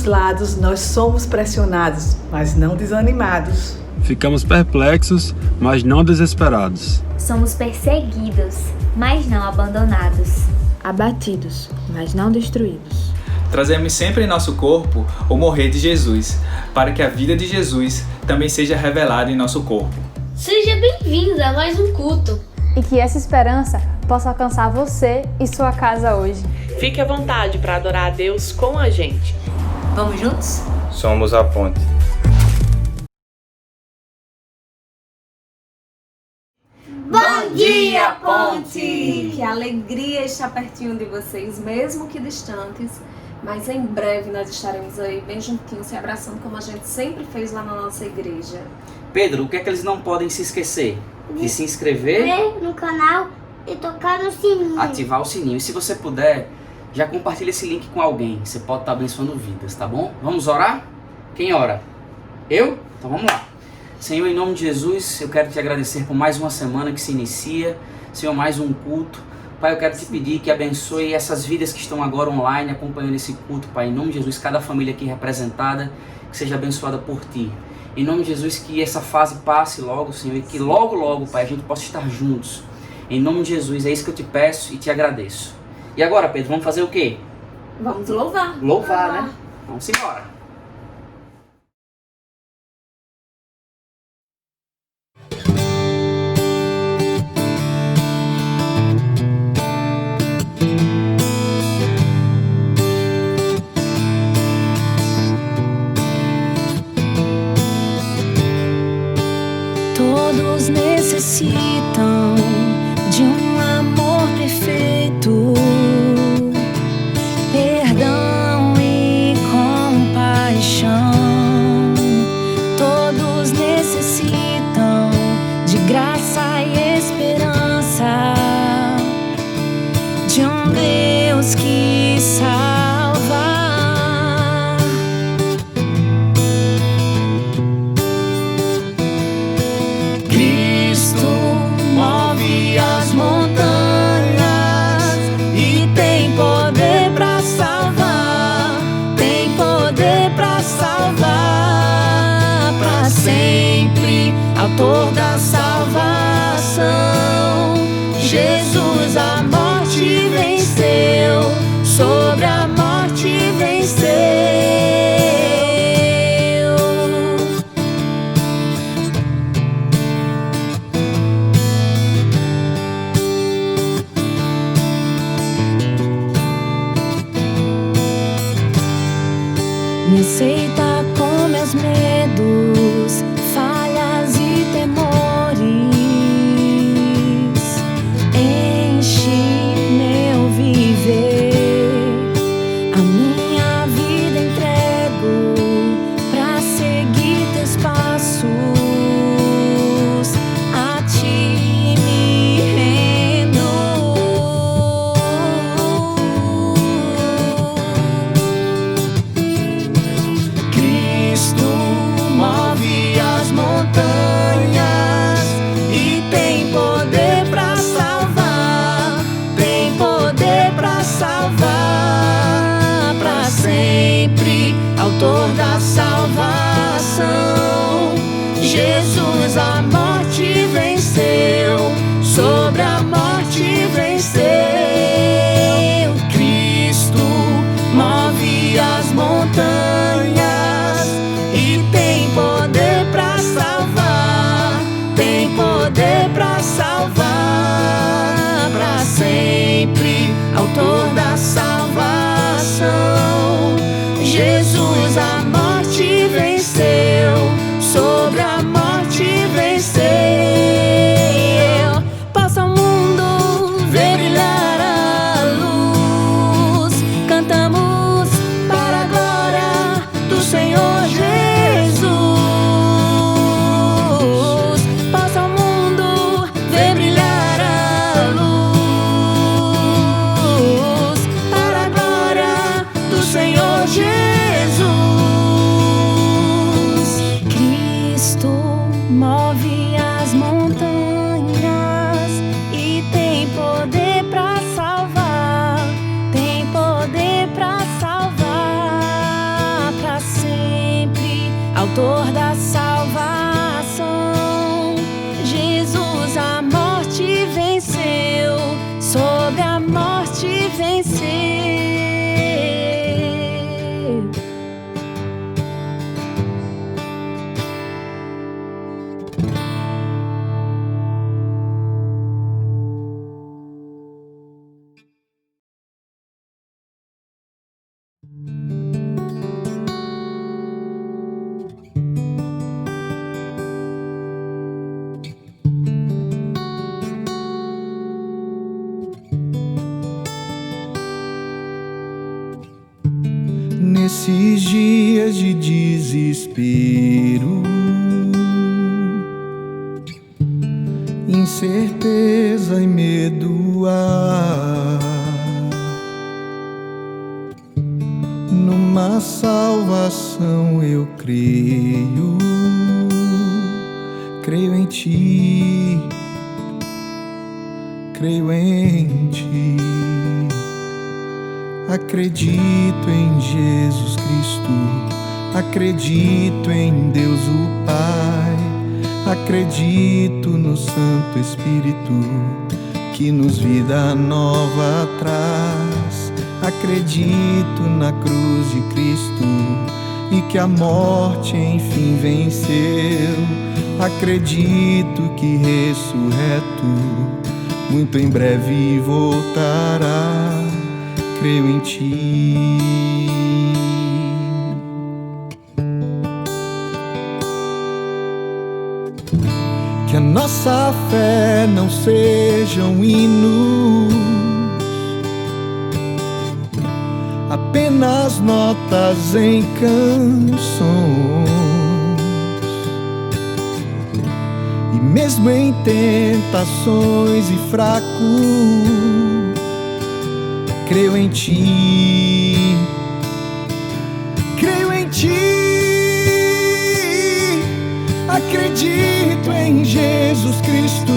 os lados nós somos pressionados, mas não desanimados. Ficamos perplexos, mas não desesperados. Somos perseguidos, mas não abandonados. Abatidos, mas não destruídos. Trazemos sempre em nosso corpo o morrer de Jesus, para que a vida de Jesus também seja revelada em nosso corpo. Seja bem-vindo a mais um culto. E que essa esperança possa alcançar você e sua casa hoje. Fique à vontade para adorar a Deus com a gente. Vamos juntos? Somos a ponte. Bom dia, Ponte! Que alegria estar pertinho de vocês, mesmo que distantes. Mas em breve nós estaremos aí bem juntinhos, se abraçando como a gente sempre fez lá na nossa igreja. Pedro, o que é que eles não podem se esquecer? De se inscrever no canal e tocar no sininho. Ativar o sininho. E se você puder, já compartilha esse link com alguém. Você pode estar abençoando vidas, tá bom? Vamos orar? Quem ora? Eu? Então vamos lá. Senhor, em nome de Jesus, eu quero te agradecer por mais uma semana que se inicia. Senhor, mais um culto. Pai, eu quero te pedir que abençoe essas vidas que estão agora online acompanhando esse culto, Pai. Em nome de Jesus, cada família aqui representada, que seja abençoada por Ti. Em nome de Jesus, que essa fase passe logo, Senhor, e que logo, logo, Pai, a gente possa estar juntos. Em nome de Jesus, é isso que eu te peço e te agradeço. E agora, Pedro, vamos fazer o quê? Vamos louvar. Louvar, né? Vamos embora. Todos necessitam de um amor perfeito, perdão e compaixão. Todos necessitam de graça e esperança, de um Deus que salva. As montanhas e tem poder pra salvar, tem poder pra salvar pra sempre, autor da salvação. Jesus a morte venceu, sobre a morte venceu. Me aceita com meus medos, falhas e temores. Enche meu viver, a minha vida entrego pra seguir teus passos. A ti me rendo. Move as montanhas e tem poder pra salvar, tem poder pra salvar pra sempre, autor da salvação. Jesus a morte venceu, sobre a morte venceu. Cristo move as montanhas e tem poder pra salvar, tem poder pra salvar pra sempre, autor da salvação. Jesus a morte venceu, sobre a morte venceu. Possa o mundo ver brilhar a luz, cantamos para a glória autor da salvação. Jesus a morte venceu, sobre a morte venceu. Nesses dias de desespero, incerteza e medo há, numa salvação eu creio, creio em Ti, creio em Ti. Acredito em Jesus Cristo, acredito em Deus o Pai, acredito no Santo Espírito que nos vida nova traz. Acredito na cruz de Cristo e que a morte enfim venceu. Acredito que ressurreto muito em breve voltará. Creio em Ti. Que a nossa fé não sejam hinos, apenas notas em canções, e mesmo em tentações e fracos, creio em Ti, creio em Ti. Acredito em Jesus Cristo,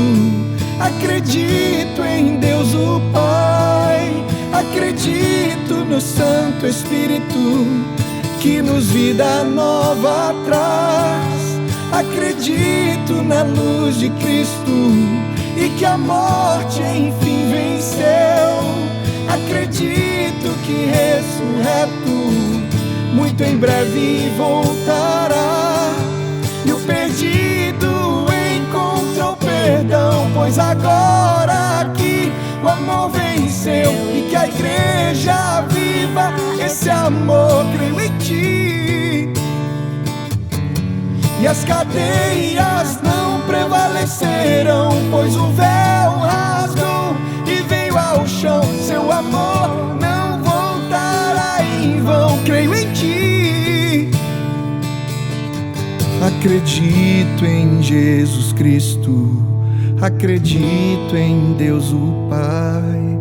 acredito em Deus o Pai, acredito no Santo Espírito que nos vida nova traz. Acredito na luz de Cristo e que a morte enfim venceu. Acredito que ressurreto muito em breve voltará. E o perdido encontrou perdão, pois agora aqui o amor venceu. E que a igreja viva esse amor, creio em Ti. E as cadeias não prevalecerão, pois o véu rasgou e veio ao chão. Seu amor não voltará em vão, creio em Ti. Acredito em Jesus Cristo, acredito em Deus o Pai,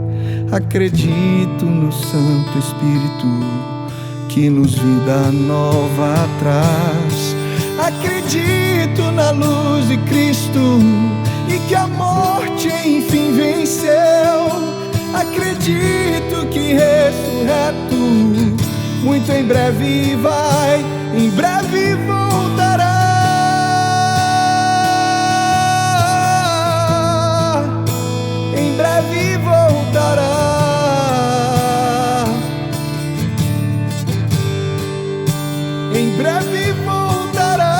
acredito no Santo Espírito que nos vida nova traz. Acredito na luz de Cristo e que a morte enfim venceu. Acredito que ressurreto muito em breve vai, em breve voltará. Em breve voltará. Em breve voltará.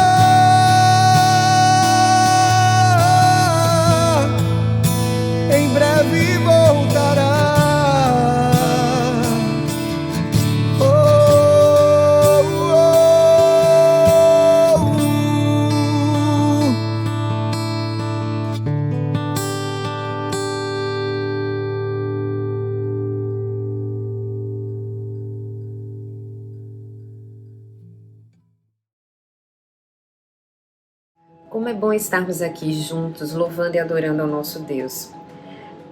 Em breve voltará. Como é bom estarmos aqui juntos, louvando e adorando ao nosso Deus.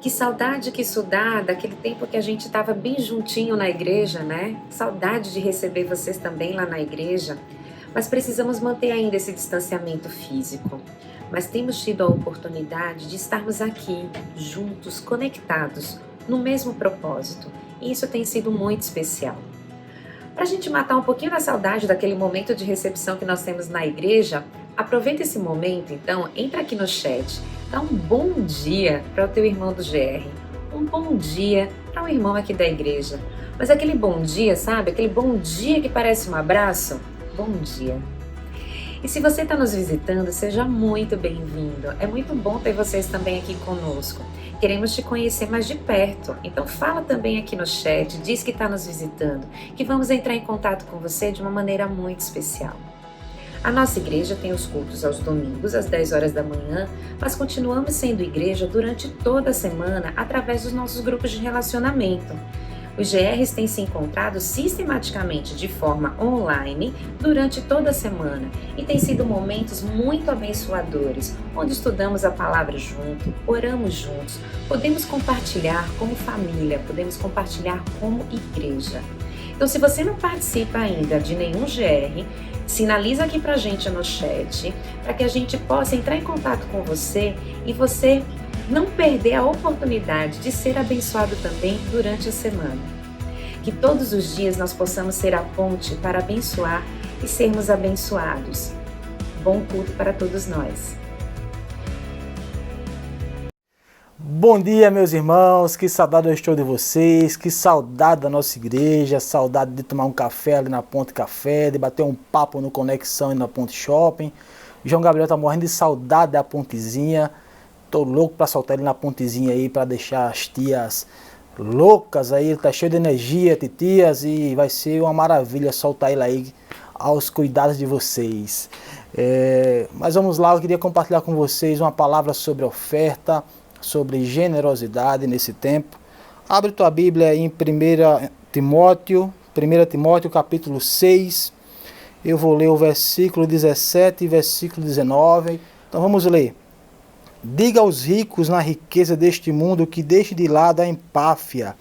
Que saudade que isso dá daquele tempo que a gente estava bem juntinho na igreja, né? Saudade de receber vocês também lá na igreja. Mas precisamos manter ainda esse distanciamento físico. Mas temos tido a oportunidade de estarmos aqui, juntos, conectados, no mesmo propósito. E isso tem sido muito especial. Para Para a gente matar um pouquinho da saudade daquele momento de recepção que nós temos na igreja, aproveita esse momento, então, entra aqui no chat, dá um bom dia para o teu irmão do GR, um bom dia para um irmão aqui da igreja. Mas aquele bom dia, sabe? Aquele bom dia que parece um abraço? Bom dia. E se você está nos visitando, seja muito bem-vindo. É muito bom ter vocês também aqui conosco. Queremos te conhecer mais de perto. Então fala também aqui no chat, diz que está nos visitando, que vamos entrar em contato com você de uma maneira muito especial. A nossa igreja tem os cultos aos domingos, às 10 horas da manhã, mas continuamos sendo igreja durante toda a semana através dos nossos grupos de relacionamento. Os GRs têm se encontrado sistematicamente de forma online durante toda a semana e têm sido momentos muito abençoadores, onde estudamos a palavra junto, oramos juntos, podemos compartilhar como família, podemos compartilhar como igreja. Então, se você não participa ainda de nenhum GR, sinaliza aqui pra gente no chat, para que a gente possa entrar em contato com você e você não perder a oportunidade de ser abençoado também durante a semana. Que todos os dias nós possamos ser a ponte para abençoar e sermos abençoados. Bom culto para todos nós. Bom dia, meus irmãos, que saudade eu estou de vocês, que saudade da nossa igreja, saudade de tomar um café ali na Ponte Café, de bater um papo no Conexão e na Ponte Shopping. João Gabriel tá morrendo de saudade da pontezinha. Tô louco para soltar ele na pontezinha aí, para deixar as tias loucas aí. Ele tá cheio de energia, titias, e vai ser uma maravilha soltar ele aí aos cuidados de vocês. Mas vamos lá, eu queria compartilhar com vocês uma palavra sobre oferta, sobre generosidade nesse tempo. Abre tua Bíblia em 1 Timóteo capítulo 6. Eu vou ler o versículo 17 e versículo 19. Então vamos ler. Diga aos ricos na riqueza deste mundo que deixe de lado a empáfia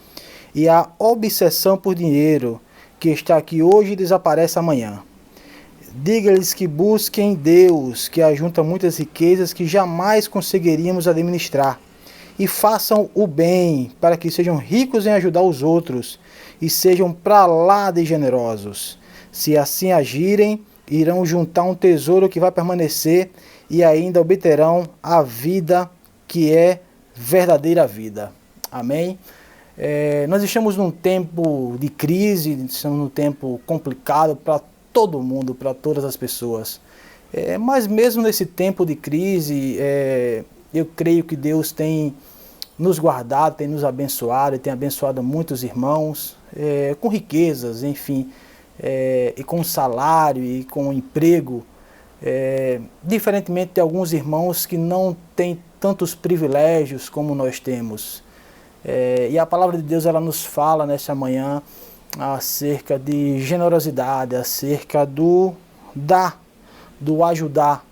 e a obsessão por dinheiro, que está aqui hoje e desaparece amanhã. Diga-lhes que busquem Deus, que ajunta muitas riquezas que jamais conseguiríamos administrar, e façam o bem, para que sejam ricos em ajudar os outros, e sejam pra lá de generosos. Se assim agirem, irão juntar um tesouro que vai permanecer, e ainda obterão a vida que é verdadeira vida. Amém? Nós estamos num tempo de crise, estamos num tempo complicado para todo mundo, para todas as pessoas. Mas mesmo nesse tempo de crise, eu creio que Deus tem nos guardado, tem nos abençoado, e tem abençoado muitos irmãos, com riquezas, enfim, e com salário, e com emprego, diferentemente de alguns irmãos que não têm tantos privilégios como nós temos. E a palavra de Deus, ela nos fala nessa manhã acerca de generosidade, acerca do dar, do ajudar.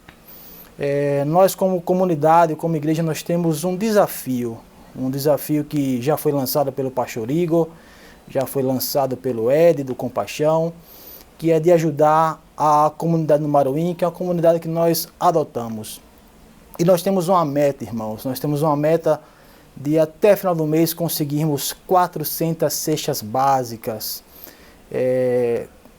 Nós como comunidade, como igreja, nós temos um desafio que já foi lançado pelo pastor Igor, já foi lançado pelo Ed, do Compaixão, que é de ajudar a comunidade no Maruim, que é uma comunidade que nós adotamos. E nós temos uma meta, irmãos, nós temos uma meta de até final do mês conseguirmos 400 cestas básicas,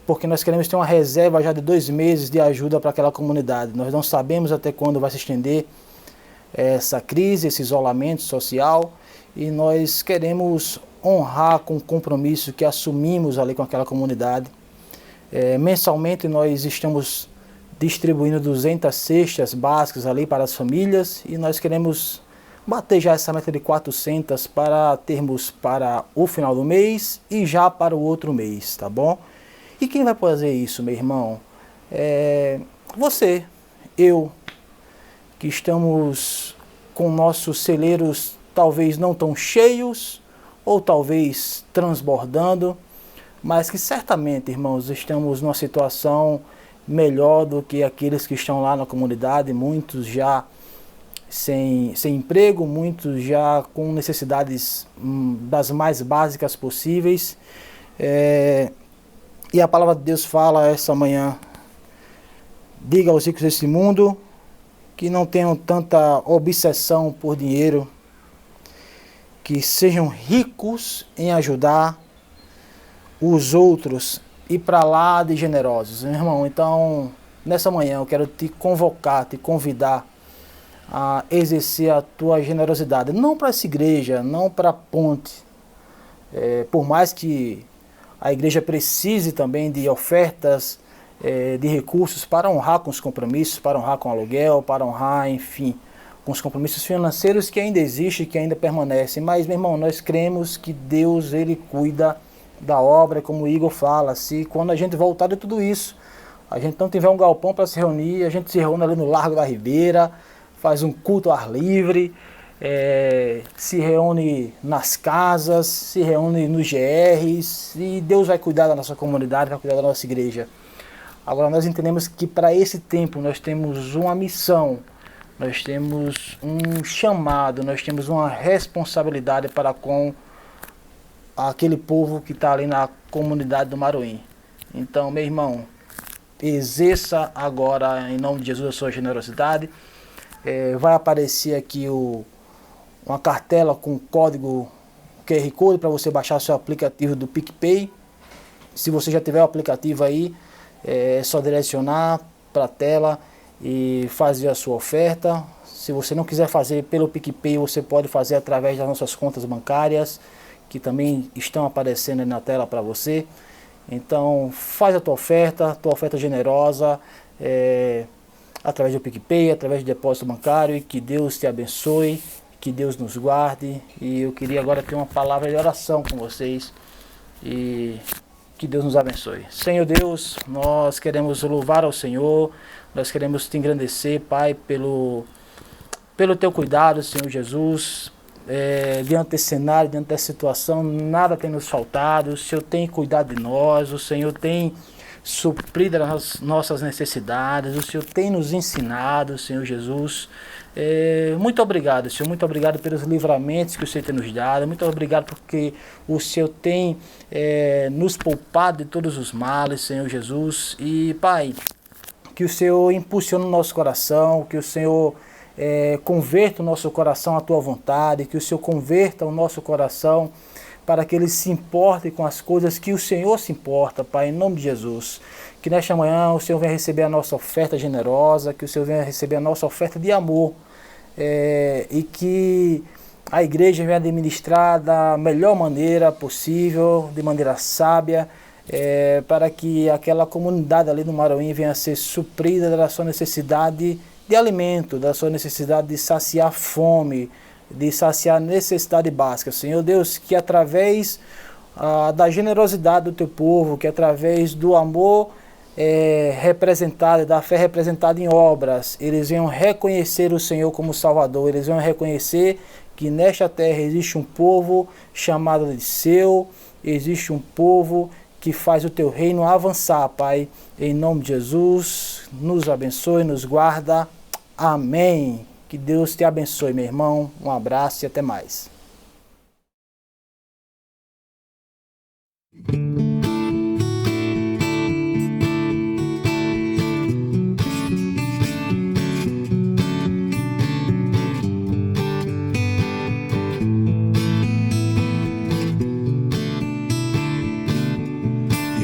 porque nós queremos ter uma reserva já de 2 meses de ajuda para aquela comunidade. Nós não sabemos até quando vai se estender essa crise, esse isolamento social, e nós queremos honrar com o compromisso que assumimos ali com aquela comunidade. Mensalmente nós estamos distribuindo 200 cestas básicas ali para as famílias, e nós queremos bater já essa meta de 400 para termos para o final do mês e já para o outro mês, tá bom? E quem vai fazer isso, meu irmão? Você, eu, que estamos com nossos celeiros talvez não tão cheios, ou talvez transbordando, mas que certamente, irmãos, estamos numa situação melhor do que aqueles que estão lá na comunidade, muitos já sem emprego, muitos já com necessidades das mais básicas possíveis. E a palavra de Deus fala essa manhã: diga aos ricos desse mundo que não tenham tanta obsessão por dinheiro, que sejam ricos em ajudar os outros ir para lá de generosos, meu irmão. Então, nessa manhã eu quero te convocar, te convidar a exercer a tua generosidade, não para essa igreja, não para a ponte, por mais que a igreja precise também de ofertas, de recursos para honrar com os compromissos, para honrar com o aluguel, para honrar, enfim, com os compromissos financeiros que ainda existem, que ainda permanecem. Mas, meu irmão, nós cremos que Deus, Ele cuida da obra, como o Igor fala. Se quando a gente voltar de tudo isso, a gente não tiver um galpão para se reunir, a gente se reúne ali no Largo da Ribeira, faz um culto ao ar livre, se reúne nas casas, se reúne nos GRs, e Deus vai cuidar da nossa comunidade, vai cuidar da nossa igreja. Agora nós entendemos que para esse tempo nós temos uma missão, nós temos um chamado, nós temos uma responsabilidade para com aquele povo que está ali na comunidade do Maruim. Então, meu irmão, exerça agora em nome de Jesus a sua generosidade. Vai aparecer aqui uma cartela com código QR Code para você baixar o seu aplicativo do PicPay. Se você já tiver o aplicativo aí, é só direcionar para a tela e fazer a sua oferta. Se você não quiser fazer pelo PicPay, você pode fazer através das nossas contas bancárias, que também estão aparecendo aí na tela para você. Então, faz a tua oferta generosa, através do PicPay, através do depósito bancário, e que Deus te abençoe, que Deus nos guarde. E eu queria agora ter uma palavra de oração com vocês, e que Deus nos abençoe. Senhor Deus, nós queremos louvar ao Senhor, nós queremos te engrandecer, Pai, pelo teu cuidado, Senhor Jesus. Diante desse cenário, diante dessa situação, nada tem nos faltado. O Senhor tem cuidado de nós, o Senhor tem suprido as nossas necessidades, o Senhor tem nos ensinado, Senhor Jesus. Muito obrigado, Senhor, muito obrigado pelos livramentos que o Senhor tem nos dado, muito obrigado porque o Senhor tem nos poupado de todos os males, Senhor Jesus. E Pai, que o Senhor impulsione o nosso coração, que o Senhor converta o nosso coração à Tua vontade, que o Senhor converta o nosso coração para que ele se importe com as coisas que o Senhor se importa, Pai, em nome de Jesus. Que nesta manhã o Senhor venha receber a nossa oferta generosa, que o Senhor venha receber a nossa oferta de amor, e que a igreja venha administrar da melhor maneira possível, de maneira sábia, para que aquela comunidade ali no Maruim venha a ser suprida da sua necessidade de alimento, da sua necessidade de saciar fome, de saciar necessidade básica. Senhor Deus, que através da generosidade do teu povo, que através do amor representado, da fé representada em obras, eles venham reconhecer o Senhor como Salvador, eles venham reconhecer que nesta terra existe um povo chamado de seu, existe um povo que faz o teu reino avançar, Pai. Em nome de Jesus, nos abençoe, nos guarda. Amém. Que Deus te abençoe, meu irmão. Um abraço e até mais.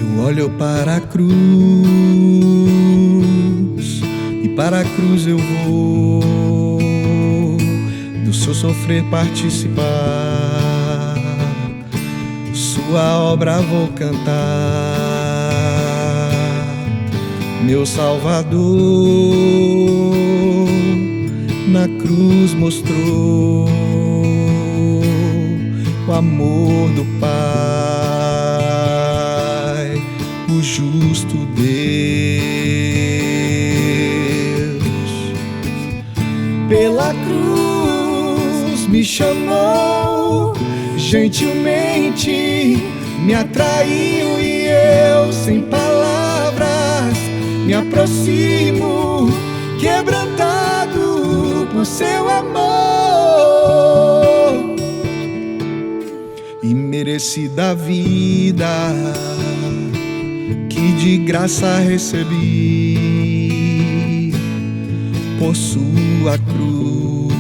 Eu olho para a cruz e para a cruz eu vou do seu sofrer participar, sua obra vou cantar. Meu Salvador na cruz mostrou o amor do Pai, o justo Deus. Pela cruz me chamou, gentilmente me atraiu, e eu sem palavras me aproximo, quebrantado por seu amor. Imerecida vida que de graça recebi por sua cruz,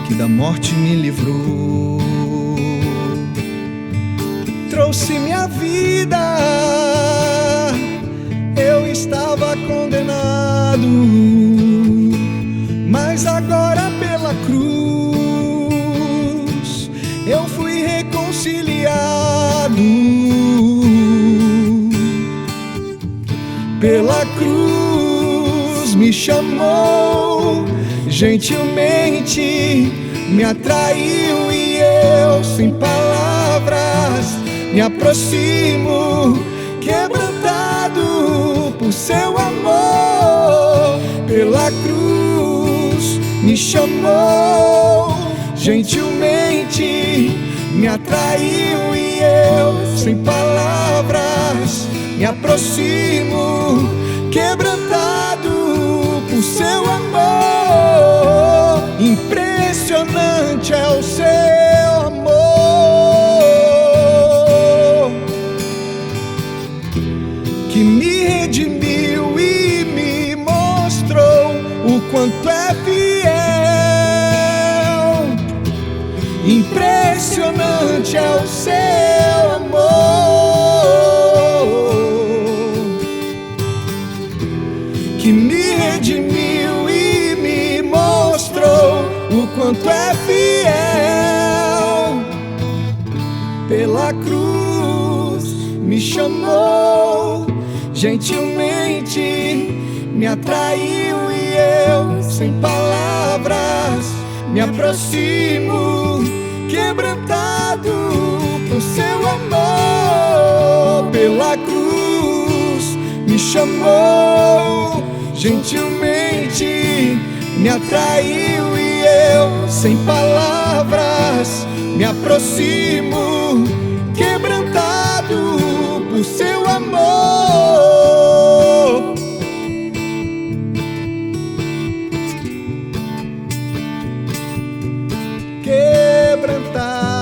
que da morte me livrou. trouxe minha vida. Eu estava condenado, mas agora pela cruz eu fui reconciliado. Pela cruz me chamou, gentilmente me atraiu, e eu sem palavras me aproximo, quebrantado por seu amor. Pela cruz me chamou, gentilmente me atraiu, e eu sem palavras me aproximo, quebrantado por seu amor. Impressionante é o seu amor, que me redimiu e me mostrou o quanto é fiel. Impressionante é o seu amor, que me redimiu e me mostrou o quanto é fiel. Pela cruz me chamou, gentilmente me atraiu, e eu sem palavras me aproximo, quebrantado por seu amor. Pela cruz me chamou, gentilmente me atraiu, e eu sem palavras me aproximo, quebrantado por seu amor. Quebrantado.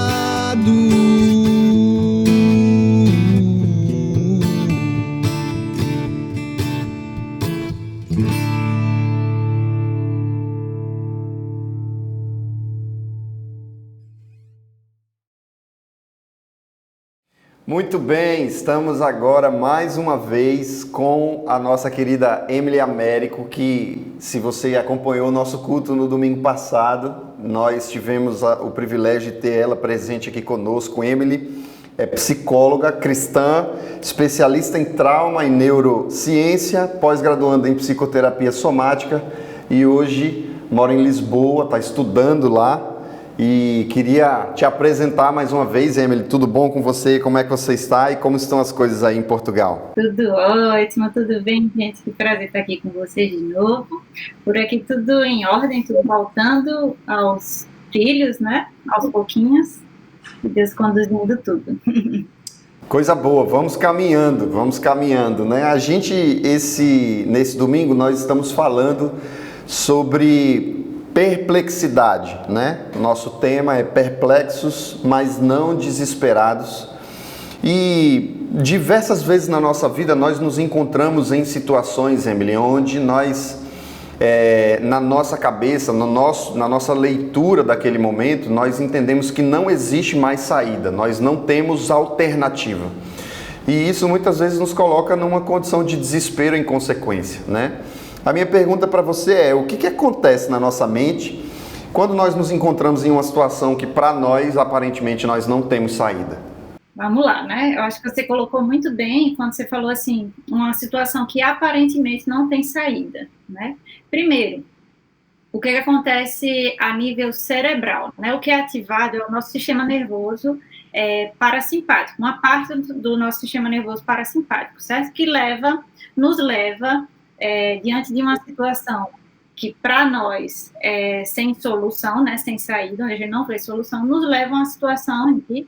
Muito bem, estamos agora mais uma vez com a nossa querida Emily Américo, que, se você acompanhou o nosso culto no domingo passado, nós tivemos o privilégio de ter ela presente aqui conosco. Emily é psicóloga cristã, especialista em trauma e neurociência, pós-graduanda em psicoterapia somática e hoje mora em Lisboa, está estudando lá. E queria te apresentar mais uma vez, Emily. Tudo bom com você? Como é que você está e como estão as coisas aí em Portugal? Tudo ótimo, tudo bem, gente? Que prazer estar aqui com vocês de novo. Por aqui tudo em ordem, tudo voltando aos trilhos, né? Aos pouquinhos. E Deus conduzindo tudo. Coisa boa, vamos caminhando, né? A gente, nesse domingo, nós estamos falando sobre perplexidade, né? Nosso tema é perplexos, mas não desesperados. E diversas vezes na nossa vida nós nos encontramos em situações, Emily, onde nós, na nossa cabeça, na nossa leitura daquele momento, nós entendemos que não existe mais saída, nós não temos alternativa. E isso muitas vezes nos coloca numa condição de desespero em consequência, né? A minha pergunta para você é: o que acontece na nossa mente quando nós nos encontramos em uma situação que para nós, aparentemente, nós não temos saída? Vamos lá, né? Eu acho que você colocou muito bem quando você falou assim, uma situação que aparentemente não tem saída, né? Primeiro, o que acontece a nível cerebral, né? O que é ativado é o nosso sistema nervoso parasimpático, uma parte do nosso sistema nervoso parasimpático, certo? Que nos leva diante de uma situação que para nós é sem solução, né, sem saída, onde a gente não vê solução, nos leva a uma situação de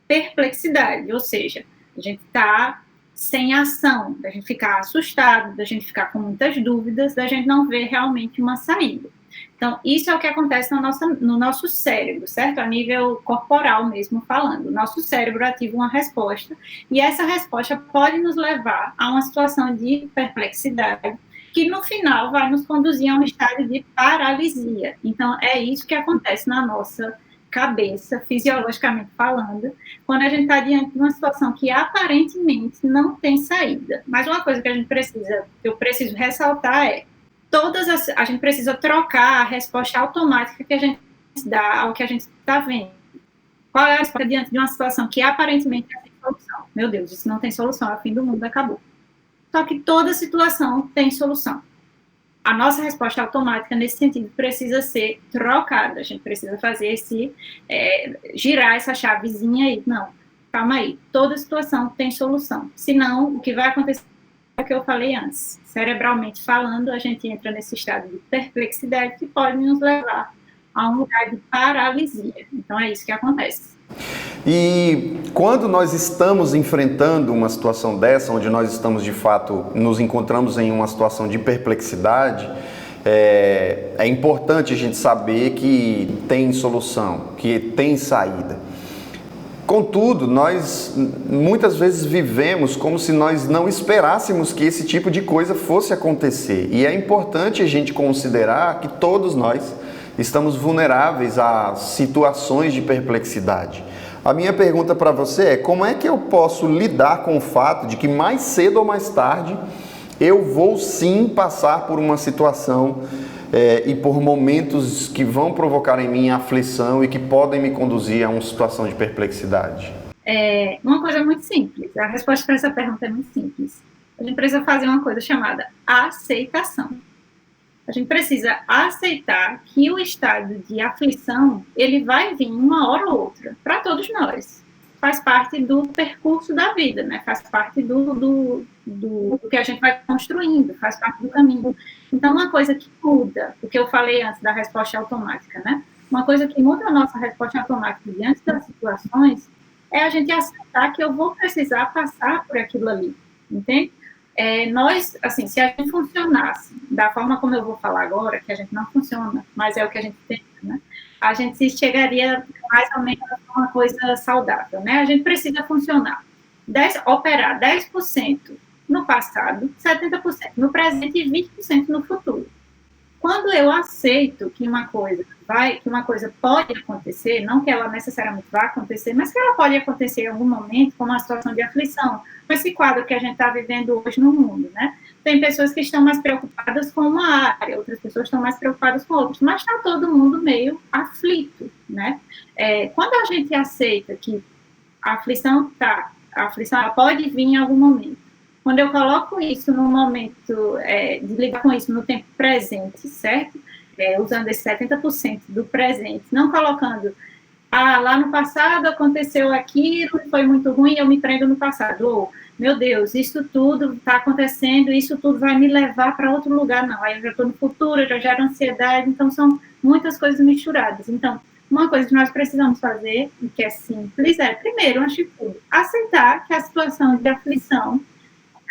perplexidade, ou seja, a gente está sem ação, da gente ficar assustado, da gente ficar com muitas dúvidas, da gente não ver realmente uma saída. Então, isso é o que acontece no nosso cérebro, certo? A nível corporal mesmo falando. O nosso cérebro ativa uma resposta, e essa resposta pode nos levar a uma situação de perplexidade, que no final vai nos conduzir a um estado de paralisia. Então, é isso que acontece na nossa cabeça, fisiologicamente falando, quando a gente está diante de uma situação que aparentemente não tem saída. Mas uma coisa que eu preciso ressaltar é, a gente precisa trocar a resposta automática que a gente dá ao que a gente está vendo. Qual é a resposta diante de uma situação que aparentemente não tem solução? Meu Deus, isso não tem solução, é o fim do mundo, acabou. Só que toda situação tem solução. A nossa resposta automática, nesse sentido, precisa ser trocada. A gente precisa fazer girar essa chavezinha aí. Não, calma aí. Toda situação tem solução. Senão, o que vai acontecer é o que eu falei antes. Cerebralmente falando, a gente entra nesse estado de perplexidade que pode nos levar a um lugar de paralisia. Então, é isso que acontece. E quando nós estamos enfrentando uma situação dessa, onde nós estamos de fato, nos encontramos em uma situação de perplexidade, é importante a gente saber que tem solução, que tem saída. Contudo, nós muitas vezes vivemos como se nós não esperássemos que esse tipo de coisa fosse acontecer. E é importante a gente considerar que todos nós estamos vulneráveis a situações de perplexidade. A minha pergunta para você é: como é que eu posso lidar com o fato de que mais cedo ou mais tarde eu vou sim passar por uma situação e por momentos que vão provocar em mim aflição e que podem me conduzir a uma situação de perplexidade? Uma coisa muito simples. A resposta para essa pergunta é muito simples. A gente precisa fazer uma coisa chamada aceitação. A gente precisa aceitar que o estado de aflição, ele vai vir uma hora ou outra, para todos nós. Faz parte do percurso da vida, né? Faz parte do que a gente vai construindo, faz parte do caminho. Então, uma coisa que muda, o que eu falei antes da resposta automática, né? Uma coisa que muda a nossa resposta automática diante das situações é a gente aceitar que eu vou precisar passar por aquilo ali, entende? Nós, assim, se a gente funcionasse da forma como eu vou falar agora, que a gente não funciona, mas é o que a gente tenta, né? A gente chegaria mais ou menos a uma coisa saudável, né? A gente precisa funcionar, operar 10% no passado, 70% no presente e 20% no futuro. Quando eu aceito que uma coisa pode acontecer, não que ela necessariamente vá acontecer, mas que ela pode acontecer em algum momento, como uma situação de aflição, com esse quadro que a gente está vivendo hoje no mundo, né? Tem pessoas que estão mais preocupadas com uma área, outras pessoas estão mais preocupadas com outras, mas está todo mundo meio aflito, né? Quando a gente aceita que a aflição ela pode vir em algum momento. Quando eu coloco isso no momento de lidar com isso no tempo presente, certo? Usando esse 70% do presente, não colocando, lá no passado aconteceu aquilo, foi muito ruim, eu me prendo no passado. Ou, meu Deus, isso tudo está acontecendo, isso tudo vai me levar para outro lugar. Não, aí eu já estou no futuro, eu já gero ansiedade, então são muitas coisas misturadas. Então, uma coisa que nós precisamos fazer, e que é simples, primeiro, antes de tudo, aceitar que a situação de aflição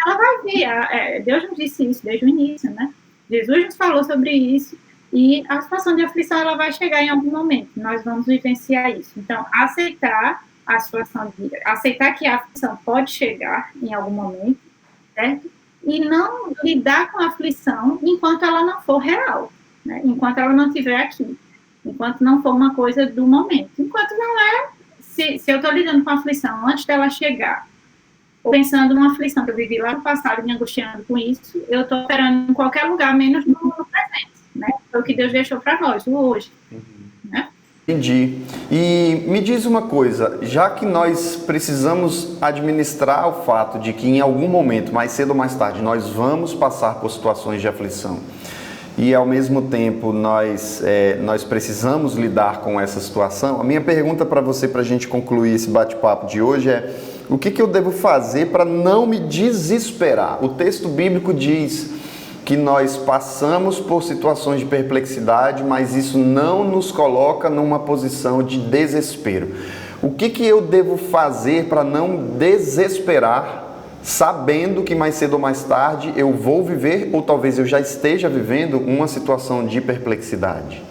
ela vai vir. Deus nos disse isso desde o início, né? Jesus nos falou sobre isso, e a situação de aflição ela vai chegar em algum momento, nós vamos vivenciar isso. Então, aceitar a situação aceitar que a aflição pode chegar em algum momento, certo? E não lidar com a aflição enquanto ela não for real, né? Enquanto ela não estiver aqui, enquanto não for uma coisa do momento. Enquanto não se eu estou lidando com a aflição antes dela chegar, ou pensando numa aflição que eu vivi lá no passado, me angustiando com isso, eu estou operando em qualquer lugar, menos no presente, né? Foi o que Deus deixou para nós, o hoje. Né? Entendi. E me diz uma coisa, já que nós precisamos administrar o fato de que em algum momento, mais cedo ou mais tarde, nós vamos passar por situações de aflição, e ao mesmo tempo nós precisamos lidar com essa situação, a minha pergunta para você, para a gente concluir esse bate-papo de hoje é: o que eu devo fazer para não me desesperar? O texto bíblico diz que nós passamos por situações de perplexidade, mas isso não nos coloca numa posição de desespero. O que eu devo fazer para não desesperar, sabendo que mais cedo ou mais tarde eu vou viver, ou talvez eu já esteja vivendo, uma situação de perplexidade?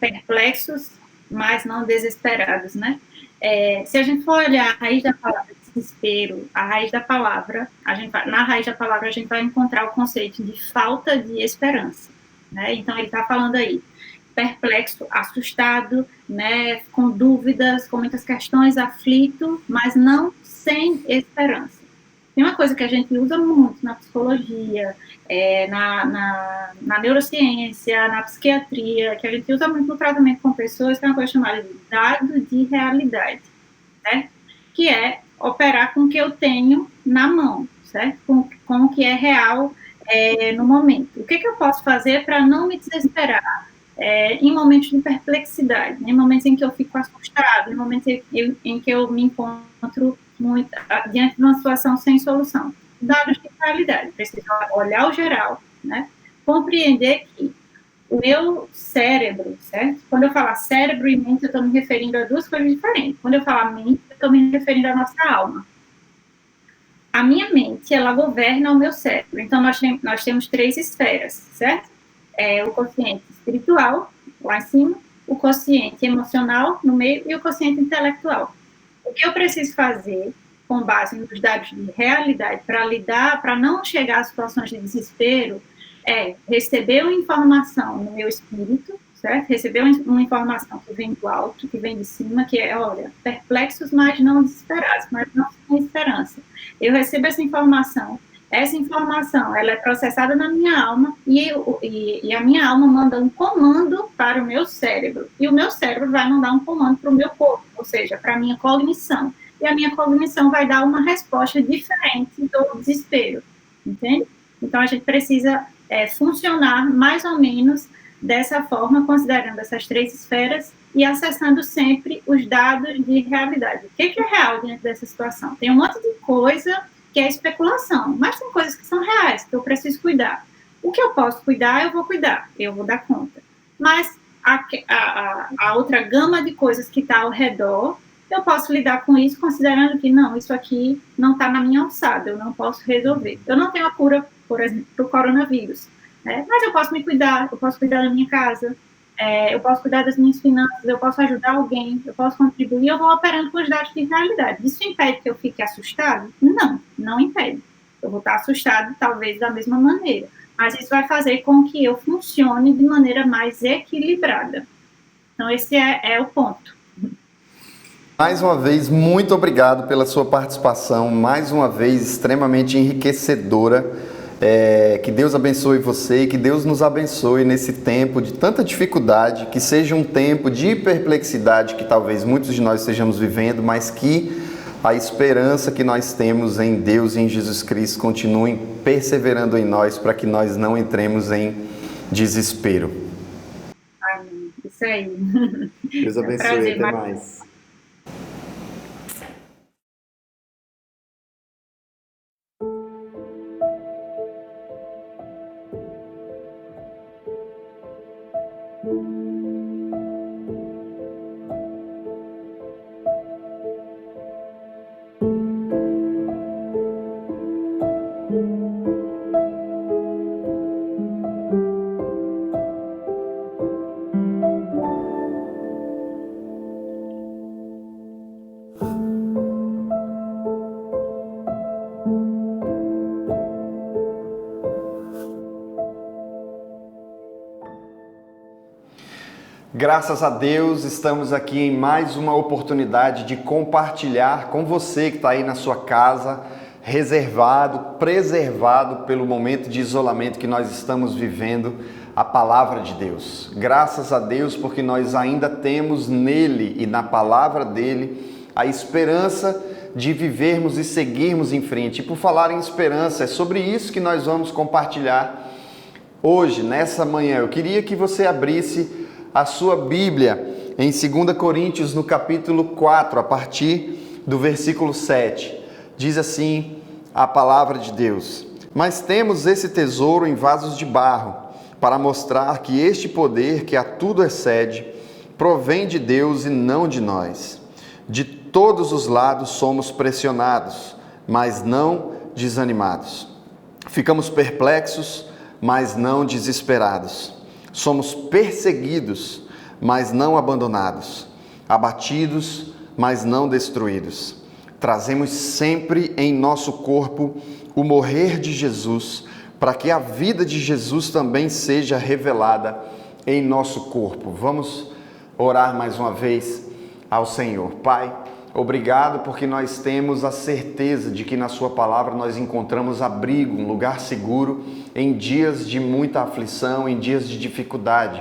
Perplexos, mas não desesperados, né? Se a gente for olhar a raiz da palavra desespero, a raiz da palavra, na raiz da palavra a gente vai encontrar o conceito de falta de esperança, né? Então ele está falando aí perplexo, assustado, né, com dúvidas, com muitas questões, aflito, mas não sem esperança. Tem uma coisa que a gente usa muito na psicologia, na neurociência, na psiquiatria, que a gente usa muito no tratamento com pessoas, que é uma coisa chamada de dado de realidade, certo? Que é operar com o que eu tenho na mão, certo? Com o que é real no momento. O que eu posso fazer para não me desesperar em momentos de perplexidade, em momentos em que eu fico assustado, em momentos em que eu me encontro muito diante de uma situação sem solução? Dados de realidade. Preciso olhar o geral, né? Compreender que o meu cérebro, certo? Quando eu falar cérebro e mente, eu estou me referindo a duas coisas diferentes. Quando eu falar mente, eu estou me referindo à nossa alma. A minha mente, ela governa o meu cérebro. Então, nós temos 3 esferas, certo? O consciente espiritual, lá em cima, o consciente emocional, no meio, e o consciente intelectual. O que eu preciso fazer, com base nos dados de realidade, para não chegar a situações de desespero, é receber uma informação no meu espírito, certo? Receber uma informação que vem do alto, que vem de cima, que é, olha, perplexos, mas não desesperados, mas não sem esperança. Eu recebo essa informação, ela é processada na minha alma, e a minha alma manda um comando para o meu cérebro, e o meu cérebro vai mandar um comando para o meu corpo, ou seja, para a minha cognição, e a minha cognição vai dar uma resposta diferente do desespero, entende? Então, a gente precisa funcionar mais ou menos dessa forma, considerando essas 3 esferas e acessando sempre os dados de realidade. O que é real diante dessa situação? Tem um monte de coisa que é especulação, mas tem coisas que são reais, que eu preciso cuidar. O que eu posso cuidar, eu vou dar conta. Mas a outra gama de coisas que está ao redor, eu posso lidar com isso considerando que, não, isso aqui não está na minha alçada, eu não posso resolver. Eu não tenho a cura, por exemplo, para o coronavírus, né? Mas eu posso me cuidar, eu posso cuidar da minha casa, eu posso cuidar das minhas finanças, eu posso ajudar alguém, eu posso contribuir, eu vou operando com os dados de realidade. Isso impede que eu fique assustado? Não impede. Eu vou estar assustado, talvez, da mesma maneira. Mas isso vai fazer com que eu funcione de maneira mais equilibrada. Então, esse é o ponto. Mais uma vez, muito obrigado pela sua participação, mais uma vez extremamente enriquecedora. Que Deus abençoe você e que Deus nos abençoe nesse tempo de tanta dificuldade, que seja um tempo de perplexidade que talvez muitos de nós estejamos vivendo, mas que a esperança que nós temos em Deus e em Jesus Cristo continue perseverando em nós para que nós não entremos em desespero. Amém. Isso aí. Deus abençoe, até mais. Graças a Deus, estamos aqui em mais uma oportunidade de compartilhar com você que está aí na sua casa, reservado, preservado pelo momento de isolamento que nós estamos vivendo, a palavra de Deus. Graças a Deus, porque nós ainda temos nele e na palavra dele a esperança de vivermos e seguirmos em frente. E por falar em esperança, é sobre isso que nós vamos compartilhar hoje, nessa manhã. Eu queria que você abrisse a sua Bíblia em 2 Coríntios, no capítulo 4, a partir do versículo 7. Diz assim a palavra de Deus: mas temos esse tesouro em vasos de barro, para mostrar que este poder que a tudo excede, provém de Deus e não de nós. De todos os lados somos pressionados, mas não desanimados. Ficamos perplexos, mas não desesperados. Somos perseguidos, mas não abandonados, abatidos, mas não destruídos. Trazemos sempre em nosso corpo o morrer de Jesus, para que a vida de Jesus também seja revelada em nosso corpo. Vamos orar mais uma vez ao Senhor. Pai, obrigado porque nós temos a certeza de que na sua palavra nós encontramos abrigo, um lugar seguro em dias de muita aflição, em dias de dificuldade.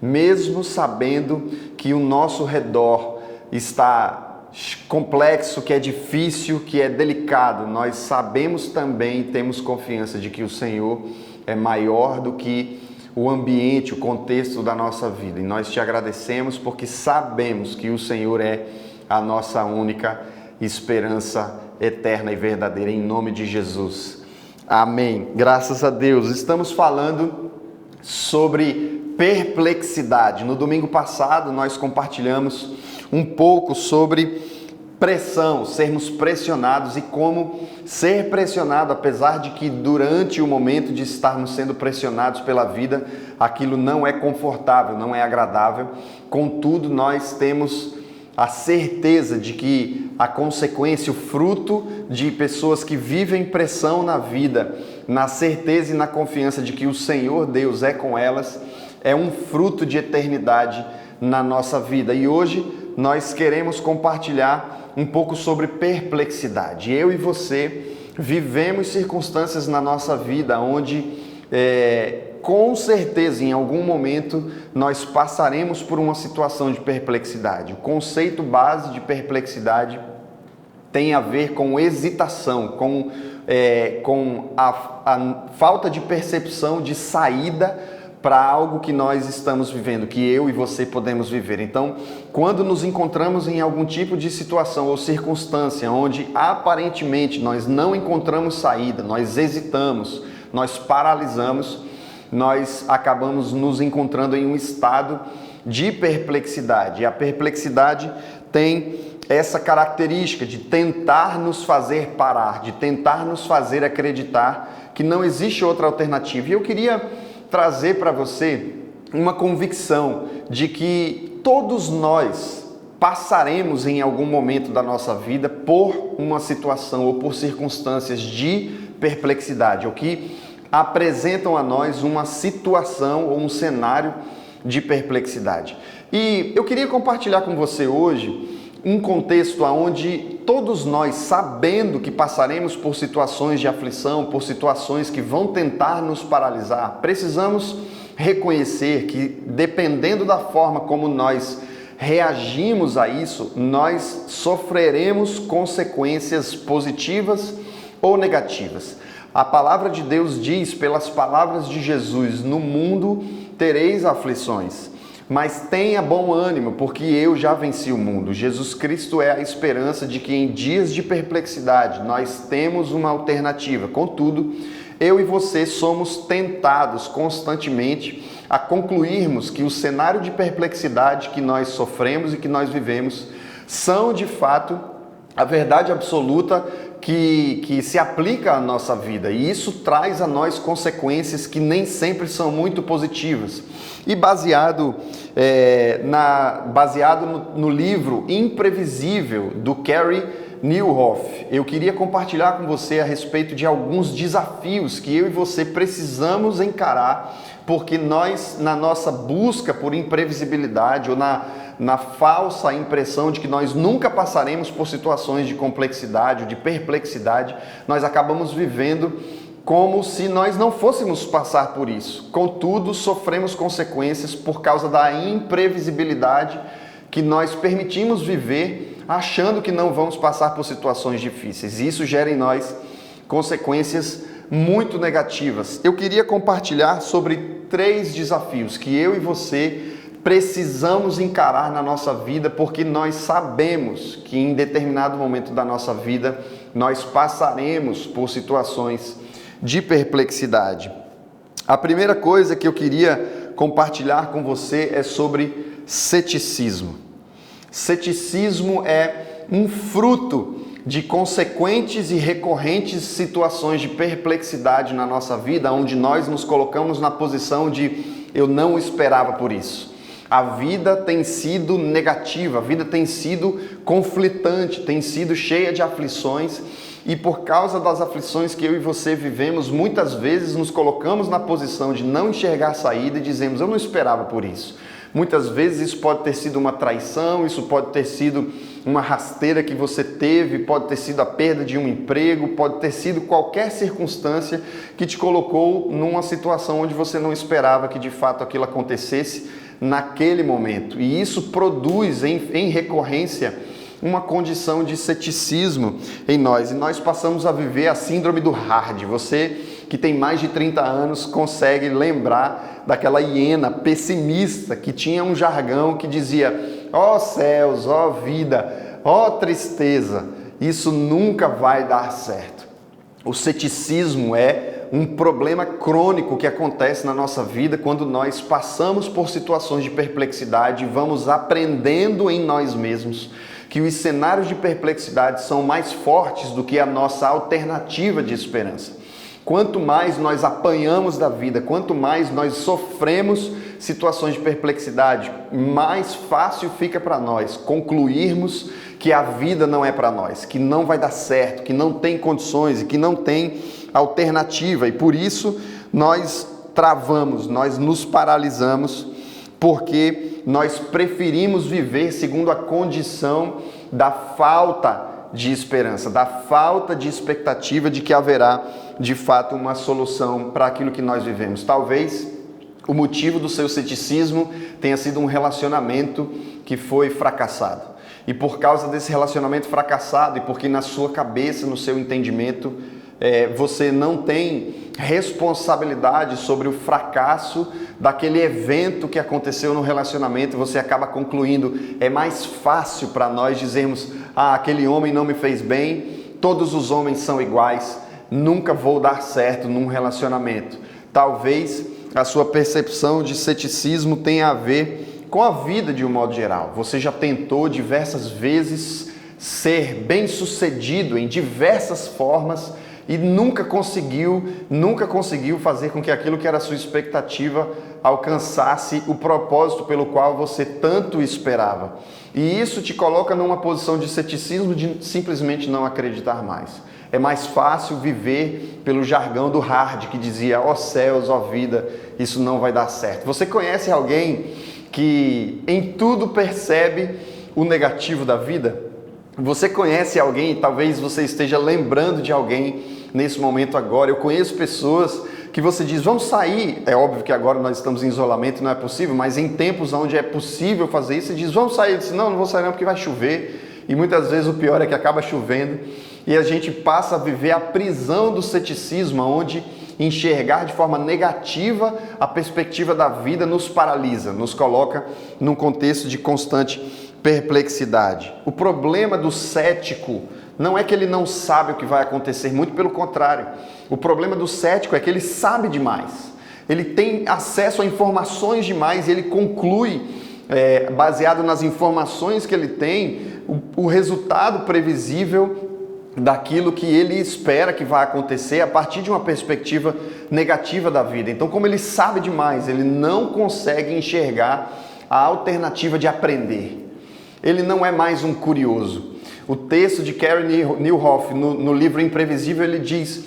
Mesmo sabendo que o nosso redor está complexo, que é difícil, que é delicado, nós sabemos também e temos confiança de que o Senhor é maior do que o ambiente, o contexto da nossa vida. E nós te agradecemos porque sabemos que o Senhor é a nossa única esperança eterna e verdadeira, em nome de Jesus. Amém. Graças a Deus. Estamos falando sobre perplexidade. No domingo passado nós compartilhamos um pouco sobre pressão, sermos pressionados e como ser pressionado, apesar de que durante o momento de estarmos sendo pressionados pela vida, aquilo não é confortável, não é agradável. Contudo, nós temos a certeza de que a consequência, o fruto de pessoas que vivem pressão na vida, na certeza e na confiança de que o Senhor Deus é com elas, é um fruto de eternidade na nossa vida. E hoje nós queremos compartilhar um pouco sobre perplexidade. Eu e você vivemos circunstâncias na nossa vida onde, com certeza, em algum momento, nós passaremos por uma situação de perplexidade. O conceito base de perplexidade tem a ver com hesitação, com a falta de percepção de saída para algo que nós estamos vivendo, que eu e você podemos viver. Então, quando nos encontramos em algum tipo de situação ou circunstância onde aparentemente nós não encontramos saída, nós hesitamos, nós paralisamos, nós acabamos nos encontrando em um estado de perplexidade. E a perplexidade tem essa característica de tentar nos fazer parar, de tentar nos fazer acreditar que não existe outra alternativa. E eu queria trazer para você uma convicção de que todos nós passaremos em algum momento da nossa vida por uma situação ou por circunstâncias de perplexidade, ou que apresentam a nós uma situação ou um cenário de perplexidade. E eu queria compartilhar com você hoje um contexto onde todos nós, sabendo que passaremos por situações de aflição, por situações que vão tentar nos paralisar, precisamos reconhecer que, dependendo da forma como nós reagimos a isso, nós sofreremos consequências positivas ou negativas. A palavra de Deus diz, pelas palavras de Jesus, no mundo tereis aflições, mas tenha bom ânimo, porque eu já venci o mundo. Jesus Cristo é a esperança de que em dias de perplexidade nós temos uma alternativa. Contudo, eu e você somos tentados constantemente a concluirmos que o cenário de perplexidade que nós sofremos e que nós vivemos são, de fato, a verdade absoluta que se aplica à nossa vida, e isso traz a nós consequências que nem sempre são muito positivas. E baseado no livro Imprevisível, do Carey Nieuwhof, eu queria compartilhar com você a respeito de alguns desafios que eu e você precisamos encarar, porque nós, na nossa busca por imprevisibilidade ou na falsa impressão de que nós nunca passaremos por situações de complexidade ou de perplexidade, nós acabamos vivendo como se nós não fôssemos passar por isso. Contudo, sofremos consequências por causa da imprevisibilidade que nós permitimos viver, achando que não vamos passar por situações difíceis. E isso gera em nós consequências muito negativas. Eu queria compartilhar sobre 3 desafios que eu e você precisamos encarar na nossa vida, porque nós sabemos que em determinado momento da nossa vida nós passaremos por situações de perplexidade. A primeira coisa que eu queria compartilhar com você é sobre ceticismo. Ceticismo é um fruto de consequentes e recorrentes situações de perplexidade na nossa vida, onde nós nos colocamos na posição de eu não esperava por isso. A vida tem sido negativa, a vida tem sido conflitante, tem sido cheia de aflições, e por causa das aflições que eu e você vivemos, muitas vezes nos colocamos na posição de não enxergar saída e dizemos, eu não esperava por isso. Muitas vezes isso pode ter sido uma traição, isso pode ter sido uma rasteira que você teve, pode ter sido a perda de um emprego, pode ter sido qualquer circunstância que te colocou numa situação onde você não esperava que de fato aquilo acontecesse naquele momento. E isso produz em recorrência uma condição de ceticismo em nós. E nós passamos a viver a síndrome do hard. Você que tem mais de 30 anos consegue lembrar daquela hiena pessimista que tinha um jargão que dizia: ó céus, ó vida, ó tristeza, isso nunca vai dar certo. O ceticismo é um problema crônico que acontece na nossa vida quando nós passamos por situações de perplexidade e vamos aprendendo em nós mesmos que os cenários de perplexidade são mais fortes do que a nossa alternativa de esperança. Quanto mais nós apanhamos da vida, quanto mais nós sofremos situações de perplexidade, mais fácil fica para nós concluirmos que a vida não é para nós, que não vai dar certo, que não tem condições e que não tem alternativa. E por isso nós travamos, nós nos paralisamos, porque nós preferimos viver segundo a condição da falta de esperança, da falta de expectativa de que haverá de fato uma solução para aquilo que nós vivemos. Talvez o motivo do seu ceticismo tenha sido um relacionamento que foi fracassado. E por causa desse relacionamento fracassado, e porque na sua cabeça, no seu entendimento, você não tem responsabilidade sobre o fracasso daquele evento que aconteceu no relacionamento, você acaba concluindo, é mais fácil para nós dizermos, aquele homem não me fez bem, todos os homens são iguais, nunca vou dar certo num relacionamento. Talvez a sua percepção de ceticismo tenha a ver com a vida de um modo geral. Você já tentou diversas vezes ser bem-sucedido em diversas formas e nunca conseguiu fazer com que aquilo que era a sua expectativa alcançasse o propósito pelo qual você tanto esperava. E isso te coloca numa posição de ceticismo, de simplesmente não acreditar mais. É mais fácil viver pelo jargão do hard, que dizia, ó céus, ó vida, isso não vai dar certo. Você conhece alguém que em tudo percebe o negativo da vida? Você conhece alguém, talvez você esteja lembrando de alguém nesse momento agora. Eu conheço pessoas que você diz, vamos sair. É óbvio que agora nós estamos em isolamento, não é possível, mas em tempos onde é possível fazer isso, você diz, vamos sair. Eu disse, não vou sair não porque vai chover. E muitas vezes o pior é que acaba chovendo. E a gente passa a viver a prisão do ceticismo, onde enxergar de forma negativa a perspectiva da vida nos paralisa, nos coloca num contexto de constante perplexidade. O problema do cético não é que ele não sabe o que vai acontecer, muito pelo contrário. O problema do cético é que ele sabe demais. Ele tem acesso a informações demais e ele conclui, baseado nas informações que ele tem, o resultado previsível daquilo que ele espera que vai acontecer a partir de uma perspectiva negativa da vida. Então, como ele sabe demais, ele não consegue enxergar a alternativa de aprender. Ele não é mais um curioso. O texto de Carey Nieuwhof, no livro Imprevisível, ele diz,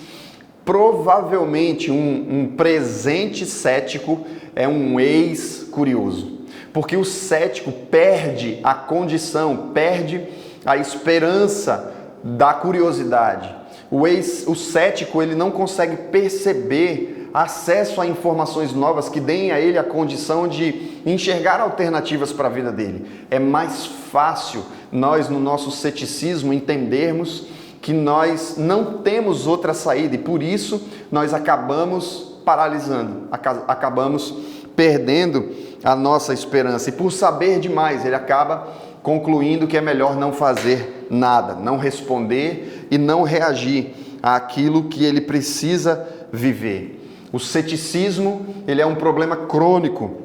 provavelmente um presente cético é um ex-curioso. Porque o cético perde a condição, perde a esperança da curiosidade. O cético, ele não consegue perceber acesso a informações novas que deem a ele a condição de enxergar alternativas para a vida dele. É mais fácil nós, no nosso ceticismo, entendermos que nós não temos outra saída e por isso nós acabamos paralisando, acabamos perdendo a nossa esperança. E por saber demais, ele acaba concluindo que é melhor não fazer nada, não responder e não reagir àquilo que ele precisa viver. O ceticismo, ele é um problema crônico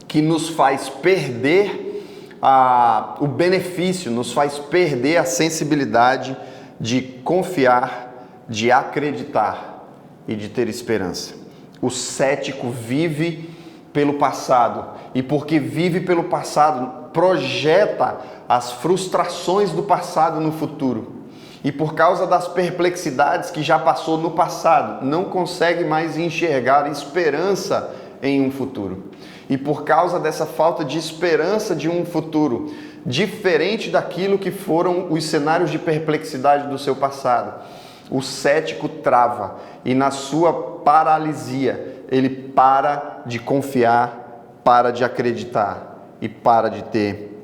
que nos faz perder o benefício, nos faz perder a sensibilidade de confiar, de acreditar e de ter esperança. O cético vive pelo passado e porque vive pelo passado, projeta as frustrações do passado no futuro. e por causa das perplexidades que já passou no passado, não consegue mais enxergar esperança em um futuro. E por causa dessa falta de esperança de um futuro, diferente daquilo que foram os cenários de perplexidade do seu passado, o cético trava e na sua paralisia ele para de confiar, para de acreditar e para de ter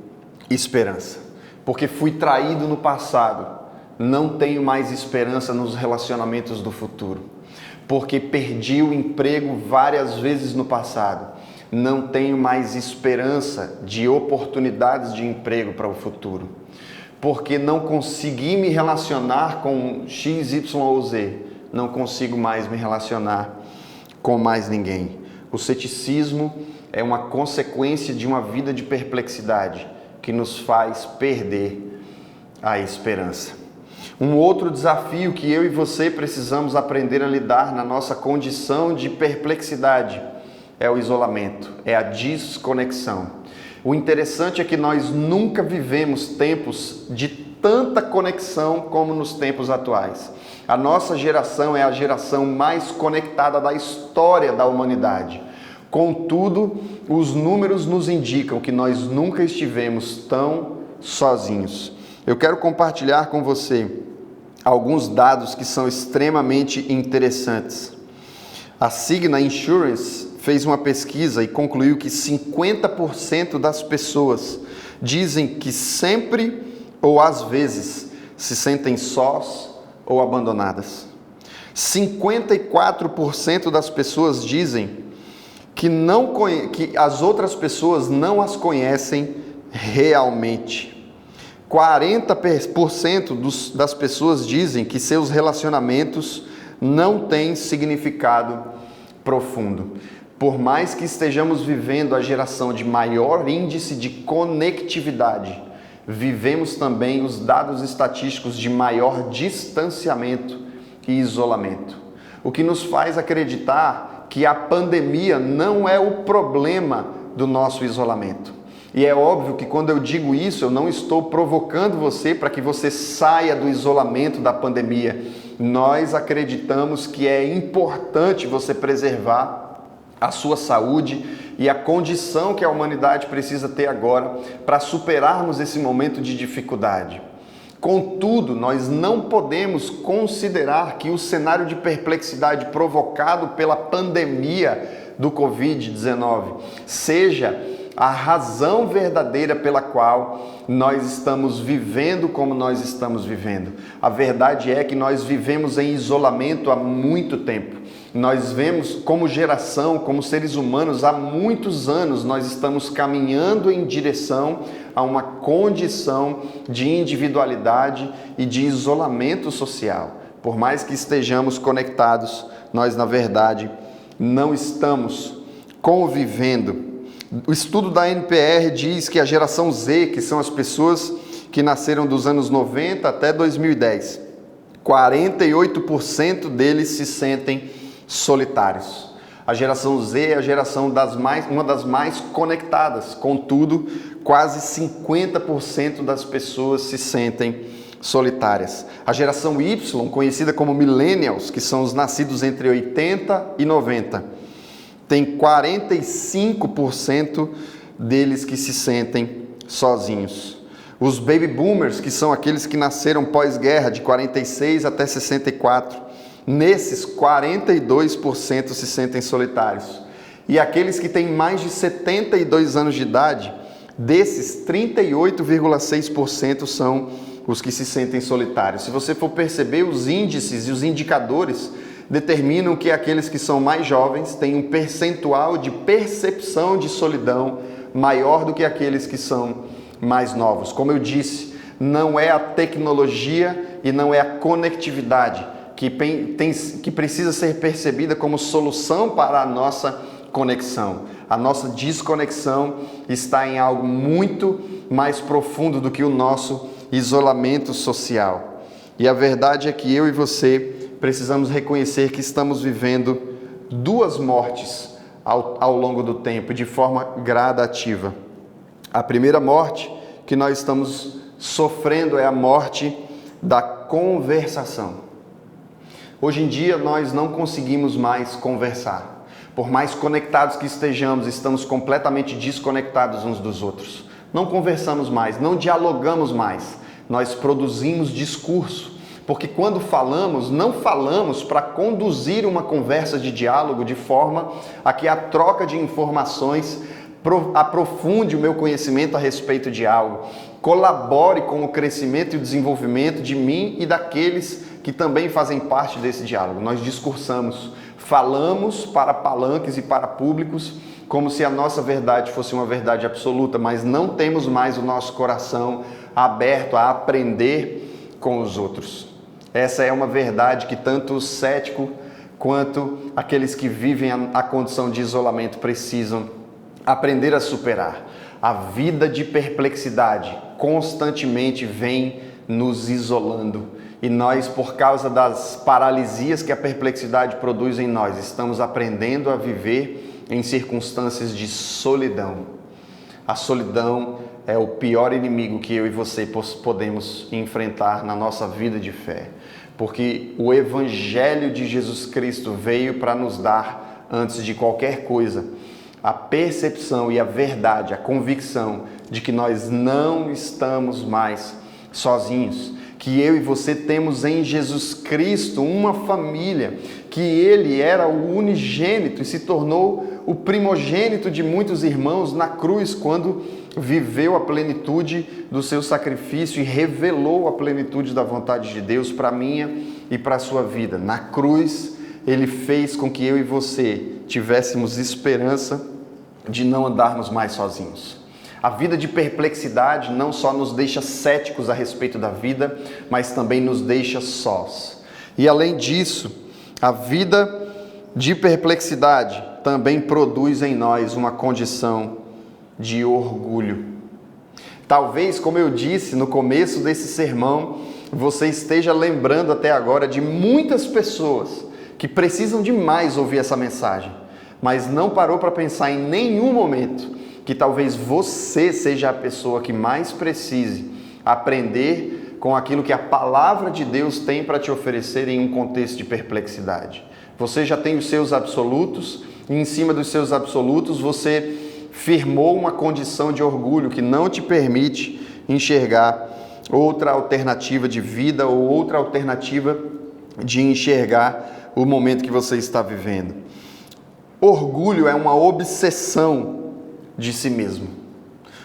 esperança. Porque fui traído no passado, não tenho mais esperança nos relacionamentos do futuro. Porque perdi o emprego várias vezes no passado, não tenho mais esperança de oportunidades de emprego para o futuro. Porque não consegui me relacionar com X, Y ou Z, não consigo mais me relacionar com mais ninguém. O ceticismo é uma consequência de uma vida de perplexidade que nos faz perder a esperança. Um outro desafio que eu e você precisamos aprender a lidar na nossa condição de perplexidade é o isolamento, é a desconexão. O interessante é que nós nunca vivemos tempos de tanta conexão como nos tempos atuais. A nossa geração é a geração mais conectada da história da humanidade. Contudo, os números nos indicam que nós nunca estivemos tão sozinhos. Eu quero compartilhar com você alguns dados que são extremamente interessantes. A Cigna Insurance fez uma pesquisa e concluiu que 50% das pessoas dizem que sempre ou às vezes se sentem sós ou abandonadas. 54% das pessoas dizem que as outras pessoas não as conhecem realmente. 40% das pessoas dizem que seus relacionamentos não têm significado profundo. Por mais que estejamos vivendo a geração de maior índice de conectividade, vivemos também os dados estatísticos de maior distanciamento e isolamento. O que nos faz acreditar que a pandemia não é o problema do nosso isolamento. E é óbvio que quando eu digo isso, eu não estou provocando você para que você saia do isolamento da pandemia. Nós acreditamos que é importante você preservar a sua saúde e a condição que a humanidade precisa ter agora para superarmos esse momento de dificuldade. Contudo, nós não podemos considerar que o cenário de perplexidade provocado pela pandemia do Covid-19 seja a razão verdadeira pela qual nós estamos vivendo como nós estamos vivendo. A verdade é que nós vivemos em isolamento há muito tempo. Nós vemos como geração, como seres humanos, há muitos anos nós estamos caminhando em direção a uma condição de individualidade e de isolamento social. Por mais que estejamos conectados, nós na verdade não estamos convivendo. O estudo da NPR diz que a geração Z, que são as pessoas que nasceram dos anos 90 até 2010, 48% deles se sentem solitários. A geração Z é a geração uma das mais conectadas, contudo, quase 50% das pessoas se sentem solitárias. A geração Y, conhecida como Millennials, que são os nascidos entre 80 e 90, tem 45% deles que se sentem sozinhos. Os Baby Boomers, que são aqueles que nasceram pós-guerra, de 46 até 64, nesses 42% se sentem solitários. E aqueles que têm mais de 72 anos de idade, desses 38,6% são os que se sentem solitários. Se você for perceber, os índices e os indicadores determinam que aqueles que são mais jovens têm um percentual de percepção de solidão maior do que aqueles que são mais novos. Como eu disse, não é a tecnologia e não é a conectividade que precisa ser percebida como solução para a nossa conexão. A nossa desconexão está em algo muito mais profundo do que o nosso isolamento social. E a verdade é que eu e você precisamos reconhecer que estamos vivendo duas mortes ao longo do tempo, de forma gradativa. A primeira morte que nós estamos sofrendo é a morte da conversação. Hoje em dia nós não conseguimos mais conversar. Por mais conectados que estejamos, estamos completamente desconectados uns dos outros. Não conversamos mais, não dialogamos mais. Nós produzimos discurso. Porque quando falamos, não falamos para conduzir uma conversa de diálogo de forma a que a troca de informações aprofunde o meu conhecimento a respeito de algo, colabore com o crescimento e o desenvolvimento de mim e daqueles que também fazem parte desse diálogo. Nós discursamos, falamos para palanques e para públicos, como se a nossa verdade fosse uma verdade absoluta, mas não temos mais o nosso coração aberto a aprender com os outros. Essa é uma verdade que tanto o cético quanto aqueles que vivem a condição de isolamento precisam aprender a superar. A vida de perplexidade constantemente vem nos isolando. E nós, por causa das paralisias que a perplexidade produz em nós, estamos aprendendo a viver em circunstâncias de solidão. A solidão é o pior inimigo que eu e você podemos enfrentar na nossa vida de fé. Porque o Evangelho de Jesus Cristo veio para nos dar, antes de qualquer coisa, a percepção e a verdade, a convicção de que nós não estamos mais sozinhos, que eu e você temos em Jesus Cristo uma família, que Ele era o unigênito e se tornou o primogênito de muitos irmãos na cruz, quando viveu a plenitude do seu sacrifício e revelou a plenitude da vontade de Deus para a minha e para a sua vida. Na cruz, Ele fez com que eu e você tivéssemos esperança de não andarmos mais sozinhos. A vida de perplexidade não só nos deixa céticos a respeito da vida, mas também nos deixa sós. E além disso, a vida de perplexidade também produz em nós uma condição de orgulho. Talvez, como eu disse no começo desse sermão, você esteja lembrando até agora de muitas pessoas que precisam demais ouvir essa mensagem, mas não parou para pensar em nenhum momento que talvez você seja a pessoa que mais precise aprender com aquilo que a palavra de Deus tem para te oferecer em um contexto de perplexidade. Você já tem os seus absolutos, e em cima dos seus absolutos você firmou uma condição de orgulho que não te permite enxergar outra alternativa de vida ou outra alternativa de enxergar o momento que você está vivendo. Orgulho é uma obsessão de si mesmo.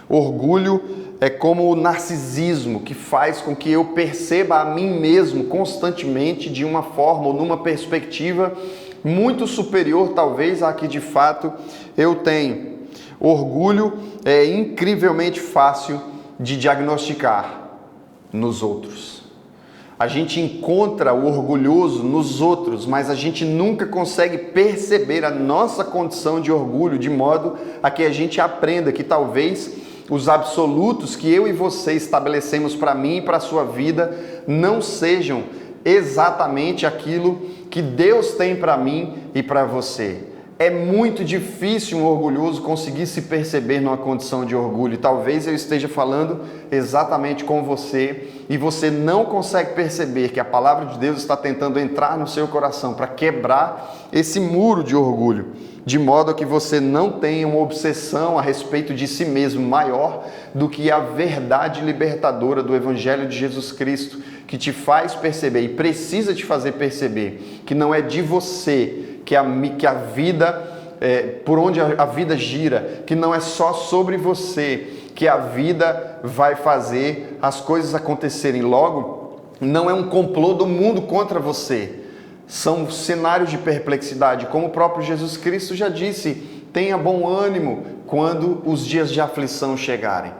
Orgulho é como o narcisismo, que faz com que eu perceba a mim mesmo constantemente de uma forma ou numa perspectiva muito superior talvez à que de fato eu tenho. Orgulho é incrivelmente fácil de diagnosticar nos outros. A gente encontra o orgulhoso nos outros, mas a gente nunca consegue perceber a nossa condição de orgulho, de modo a que a gente aprenda que talvez os absolutos que eu e você estabelecemos para mim e para a sua vida não sejam exatamente aquilo que Deus tem para mim e para você. É muito difícil um orgulhoso conseguir se perceber numa condição de orgulho. E talvez eu esteja falando exatamente com você e você não consegue perceber que a palavra de Deus está tentando entrar no seu coração para quebrar esse muro de orgulho, de modo que você não tenha uma obsessão a respeito de si mesmo maior do que a verdade libertadora do Evangelho de Jesus Cristo, que te faz perceber e precisa te fazer perceber que não é de você que a vida, por onde a vida gira, que não é só sobre você que a vida vai fazer as coisas acontecerem. Logo, não é um complô do mundo contra você. São cenários de perplexidade, como o próprio Jesus Cristo já disse: tenha bom ânimo quando os dias de aflição chegarem,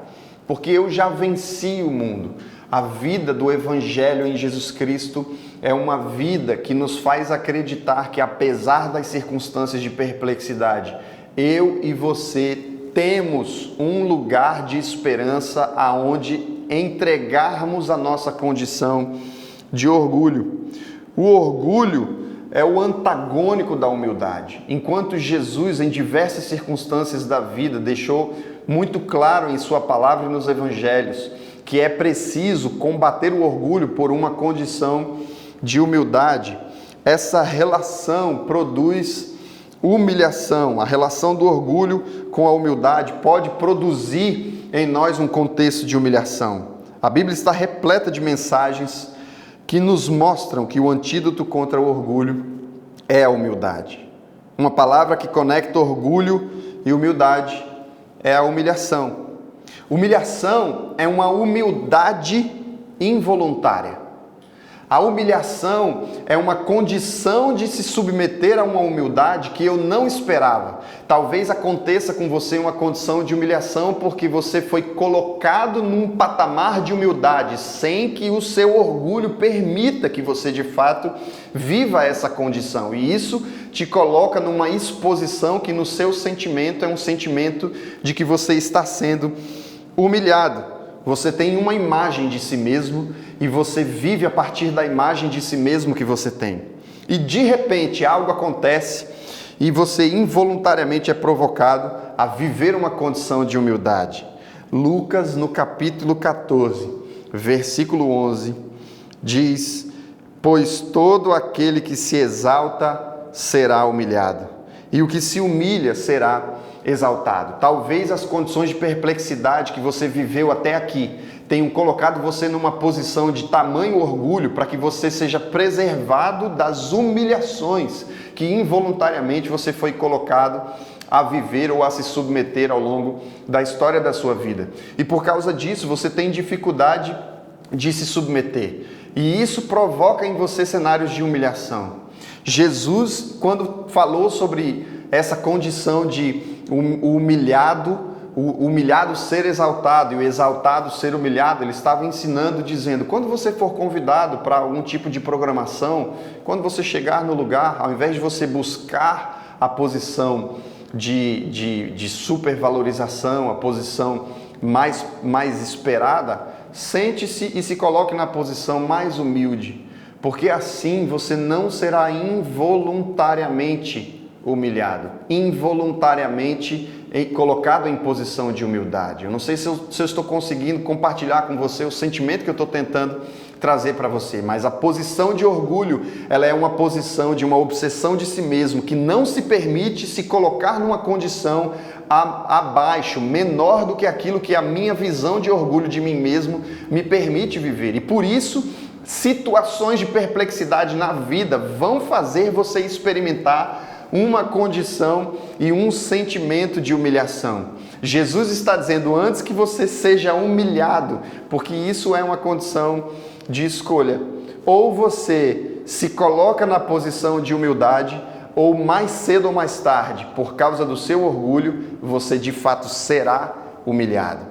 porque eu já venci o mundo. A vida do Evangelho em Jesus Cristo é uma vida que nos faz acreditar que, apesar das circunstâncias de perplexidade, eu e você temos um lugar de esperança aonde entregarmos a nossa condição de orgulho. O orgulho é o antagônico da humildade. Enquanto Jesus, em diversas circunstâncias da vida, deixou muito claro em sua palavra e nos evangelhos que é preciso combater o orgulho por uma condição de humildade. Essa relação produz humilhação. A relação do orgulho com a humildade pode produzir em nós um contexto de humilhação. A Bíblia está repleta de mensagens que nos mostram que o antídoto contra o orgulho é a humildade. Uma palavra que conecta orgulho e humildade é a humilhação. Humilhação é uma humildade involuntária. A humilhação é uma condição de se submeter a uma humildade que eu não esperava. Talvez aconteça com você uma condição de humilhação porque você foi colocado num patamar de humildade sem que o seu orgulho permita que você de fato viva essa condição. E isso te coloca numa exposição que no seu sentimento é um sentimento de que você está sendo humilhado. Você tem uma imagem de si mesmo e você vive a partir da imagem de si mesmo que você tem. E de repente algo acontece e você involuntariamente é provocado a viver uma condição de humildade. Lucas, no capítulo 14, versículo 11, diz: pois todo aquele que se exalta será humilhado, e o que se humilha será exaltado. Talvez as condições de perplexidade que você viveu até aqui tenham colocado você numa posição de tamanho orgulho para que você seja preservado das humilhações que involuntariamente você foi colocado a viver ou a se submeter ao longo da história da sua vida. E por causa disso você tem dificuldade de se submeter. E isso provoca em você cenários de humilhação. Jesus, quando falou sobre essa condição de o humilhado ser exaltado e o exaltado ser humilhado, ele estava ensinando, dizendo: quando você for convidado para algum tipo de programação, quando você chegar no lugar, ao invés de você buscar a posição de supervalorização, a posição mais esperada, sente-se e se coloque na posição mais humilde, porque assim você não será involuntariamente humilhado, involuntariamente colocado em posição de humildade. Eu não sei se eu estou conseguindo compartilhar com você o sentimento que eu estou tentando trazer para você, mas a posição de orgulho, ela é uma posição de uma obsessão de si mesmo, que não se permite se colocar numa condição abaixo, menor do que aquilo que a minha visão de orgulho de mim mesmo me permite viver. E por isso, situações de perplexidade na vida vão fazer você experimentar uma condição e um sentimento de humilhação. Jesus está dizendo: antes que você seja humilhado, porque isso é uma condição de escolha, ou você se coloca na posição de humildade, ou mais cedo ou mais tarde, por causa do seu orgulho, você de fato será humilhado.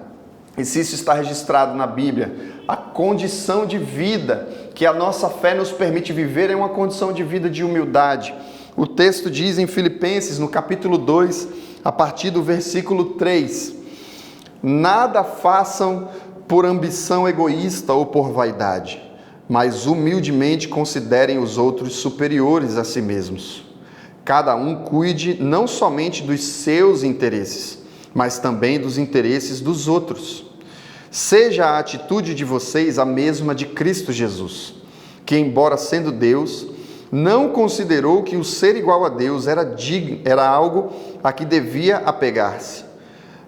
E se isso está registrado na Bíblia, a condição de vida que a nossa fé nos permite viver é uma condição de vida de humildade. O texto diz em Filipenses, no capítulo 2, a partir do versículo 3: nada façam por ambição egoísta ou por vaidade, mas humildemente considerem os outros superiores a si mesmos. Cada um cuide não somente dos seus interesses, mas também dos interesses dos outros. Seja a atitude de vocês a mesma de Cristo Jesus, que, embora sendo Deus, não considerou que o ser igual a Deus era algo a que devia apegar-se,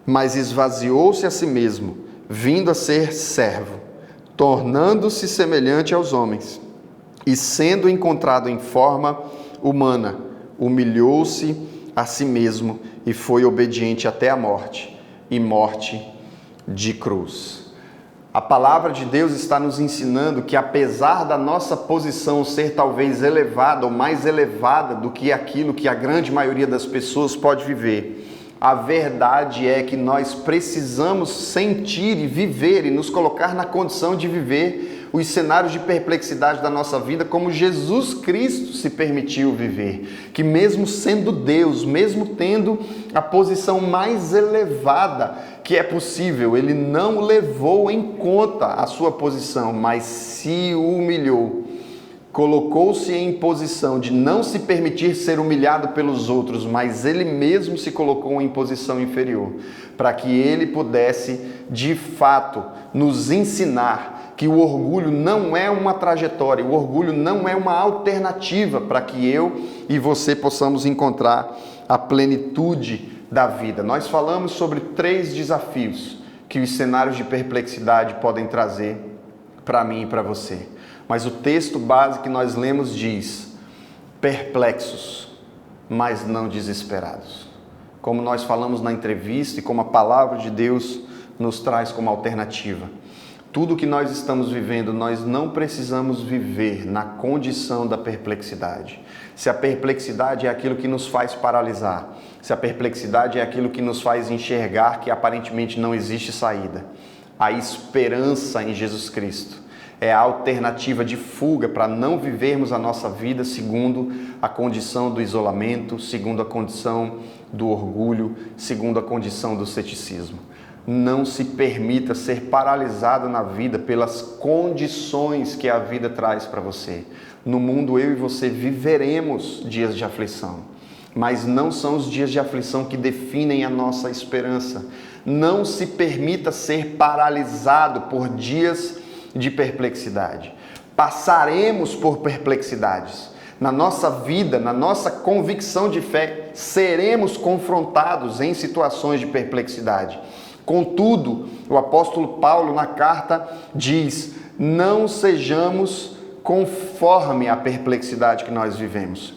mas esvaziou-se a si mesmo, vindo a ser servo, tornando-se semelhante aos homens, e sendo encontrado em forma humana, humilhou-se a si mesmo e foi obediente até a morte, e morte de cruz. A palavra de Deus está nos ensinando que, apesar da nossa posição ser talvez elevada ou mais elevada do que aquilo que a grande maioria das pessoas pode viver, a verdade é que nós precisamos sentir e viver e nos colocar na condição de viver os cenários de perplexidade da nossa vida como Jesus Cristo se permitiu viver. Que mesmo sendo Deus, mesmo tendo a posição mais elevada que é possível, Ele não levou em conta a sua posição, mas se humilhou, colocou-se em posição de não se permitir ser humilhado pelos outros, mas ele mesmo se colocou em posição inferior, para que ele pudesse, de fato, nos ensinar que o orgulho não é uma trajetória, o orgulho não é uma alternativa para que eu e você possamos encontrar a plenitude da vida. Nós falamos sobre 3 desafios que os cenários de perplexidade podem trazer para mim e para você. Mas o texto base que nós lemos diz: perplexos, mas não desesperados. Como nós falamos na entrevista e como a palavra de Deus nos traz como alternativa. Tudo que nós estamos vivendo, nós não precisamos viver na condição da perplexidade. Se a perplexidade é aquilo que nos faz paralisar, se a perplexidade é aquilo que nos faz enxergar que aparentemente não existe saída, a esperança em Jesus Cristo é a alternativa de fuga para não vivermos a nossa vida segundo a condição do isolamento, segundo a condição do orgulho, segundo a condição do ceticismo. Não se permita ser paralisado na vida pelas condições que a vida traz para você. No mundo, eu e você viveremos dias de aflição, mas não são os dias de aflição que definem a nossa esperança. Não se permita ser paralisado por dias de perplexidade. Passaremos por perplexidades. Na nossa vida, na nossa convicção de fé, seremos confrontados em situações de perplexidade. Contudo, o apóstolo Paulo na carta diz: não sejamos conforme a perplexidade que nós vivemos.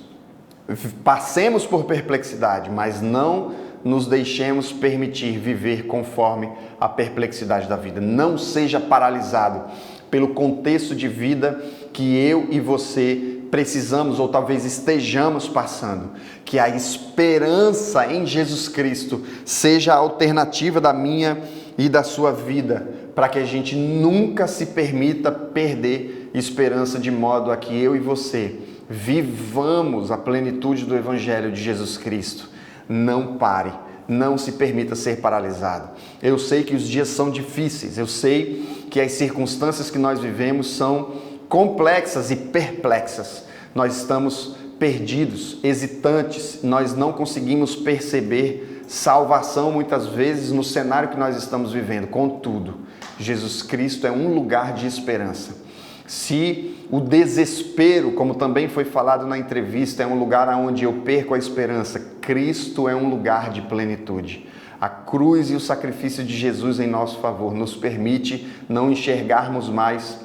Passemos por perplexidade, mas não nos deixemos permitir viver conforme a perplexidade da vida. Não seja paralisado pelo contexto de vida que eu e você precisamos ou talvez estejamos passando. Que a esperança em Jesus Cristo seja a alternativa da minha e da sua vida, para que a gente nunca se permita perder esperança, de modo a que eu e você vivamos a plenitude do Evangelho de Jesus Cristo. Não pare, não se permita ser paralisado. Eu sei que os dias são difíceis, eu sei que as circunstâncias que nós vivemos são complexas e perplexas. Nós estamos perdidos, hesitantes, nós não conseguimos perceber salvação muitas vezes no cenário que nós estamos vivendo. Contudo, Jesus Cristo é um lugar de esperança. Se o desespero, como também foi falado na entrevista, é um lugar onde eu perco a esperança, Cristo é um lugar de plenitude. A cruz e o sacrifício de Jesus em nosso favor nos permite não enxergarmos mais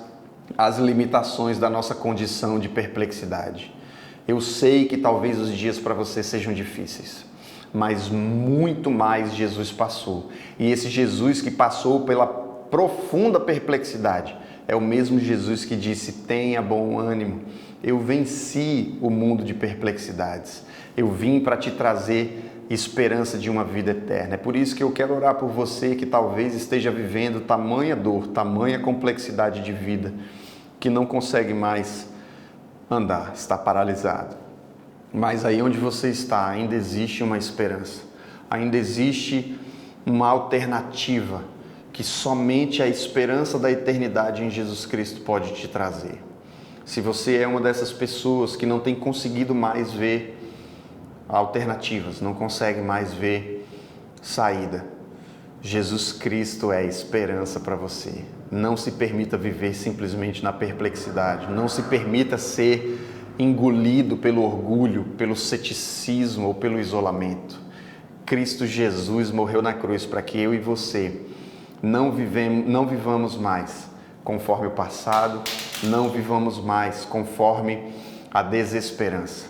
as limitações da nossa condição de perplexidade. Eu sei que talvez os dias para você sejam difíceis, mas muito mais Jesus passou. E esse Jesus que passou pela profunda perplexidade é o mesmo Jesus que disse: tenha bom ânimo, eu venci o mundo de perplexidades. Eu vim para te trazer esperança de uma vida eterna. É por isso que eu quero orar por você que talvez esteja vivendo tamanha dor, tamanha complexidade de vida, que não consegue mais andar, está paralisado. Mas aí onde você está, ainda existe uma esperança, ainda existe uma alternativa que somente a esperança da eternidade em Jesus Cristo pode te trazer. Se você é uma dessas pessoas que não tem conseguido mais ver alternativas, não consegue mais ver saída, Jesus Cristo é esperança para você. Não se permita viver simplesmente na perplexidade, não se permita ser engolido pelo orgulho, pelo ceticismo ou pelo isolamento. Cristo Jesus morreu na cruz para que eu e você não vivamos mais conforme o passado, não vivamos mais conforme a desesperança.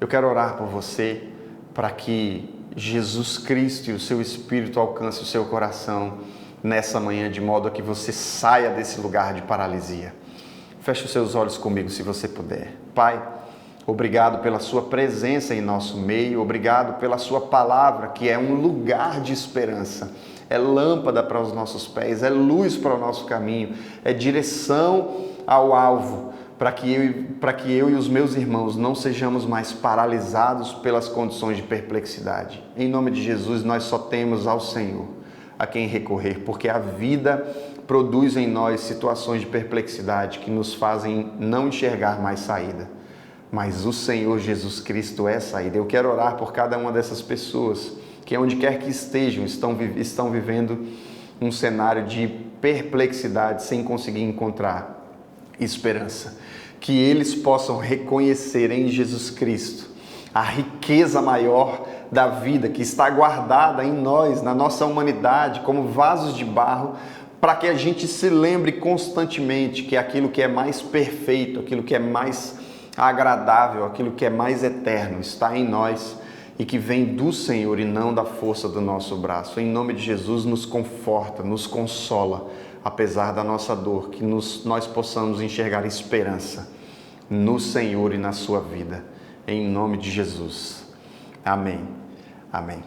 Eu quero orar por você para que Jesus Cristo e o seu Espírito alcance o seu coração nessa manhã, de modo a que você saia desse lugar de paralisia. Feche os seus olhos comigo, se você puder. Pai, obrigado pela sua presença em nosso meio, obrigado pela sua palavra, que é um lugar de esperança. É lâmpada para os nossos pés, é luz para o nosso caminho, é direção ao alvo, para que eu e os meus irmãos não sejamos mais paralisados pelas condições de perplexidade. Em nome de Jesus, nós só temos ao Senhor a quem recorrer, porque a vida produz em nós situações de perplexidade que nos fazem não enxergar mais saída. Mas o Senhor Jesus Cristo é saída. Eu quero orar por cada uma dessas pessoas que, onde quer que estejam, estão vivendo um cenário de perplexidade sem conseguir encontrar esperança. Que eles possam reconhecer em Jesus Cristo a riqueza maior da vida que está guardada em nós, na nossa humanidade, como vasos de barro, para que a gente se lembre constantemente que aquilo que é mais perfeito, aquilo que é mais agradável, aquilo que é mais eterno está em nós e que vem do Senhor e não da força do nosso braço. Em nome de Jesus, nos conforta, nos consola, apesar da nossa dor, que nós possamos enxergar esperança no Senhor e na sua vida. Em nome de Jesus. Amém. Amém.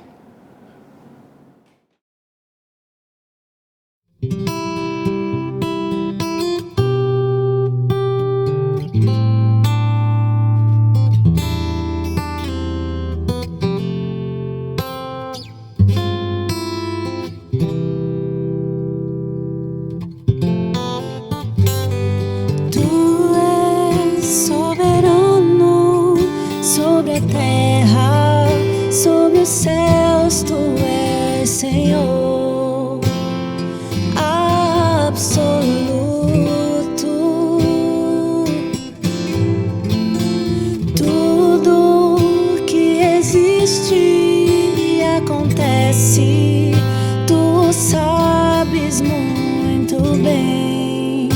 Sobre a terra, sobre os céus, tu és Senhor absoluto. Tudo que existe e acontece, tu sabes muito bem.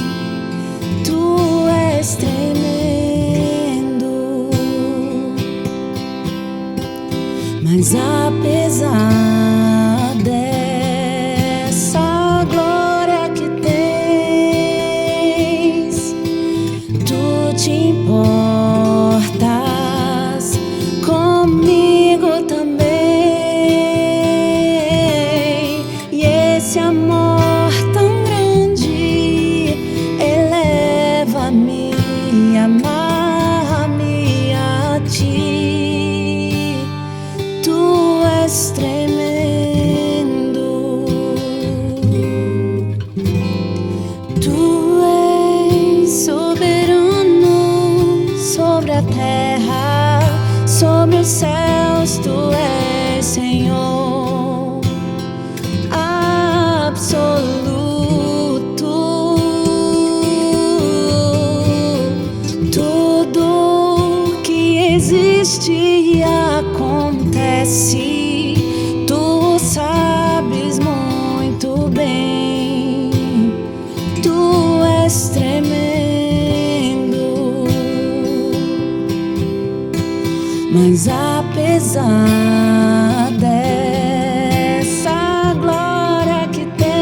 Tu és tremendo. Mas apesar dessa glória que tens, tu te importas comigo também. E esse amor tão grande eleva-me, amarra-me a ti. Tu és tremendo. Tu és soberano sobre a terra, sobre os céus, tu és Senhor absoluto. Tudo que existe e acontece, tu sabes muito bem. Tu és tremendo. Mas apesar dessa glória que tens,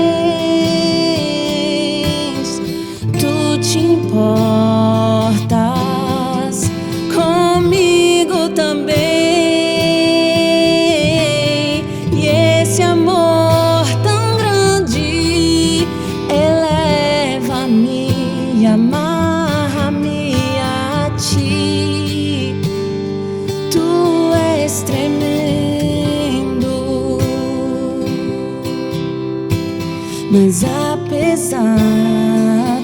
tu te importas comigo também. E esse amor tão grande eleva-me, amarra-me a ti. Tu és tremendo. Mas apesar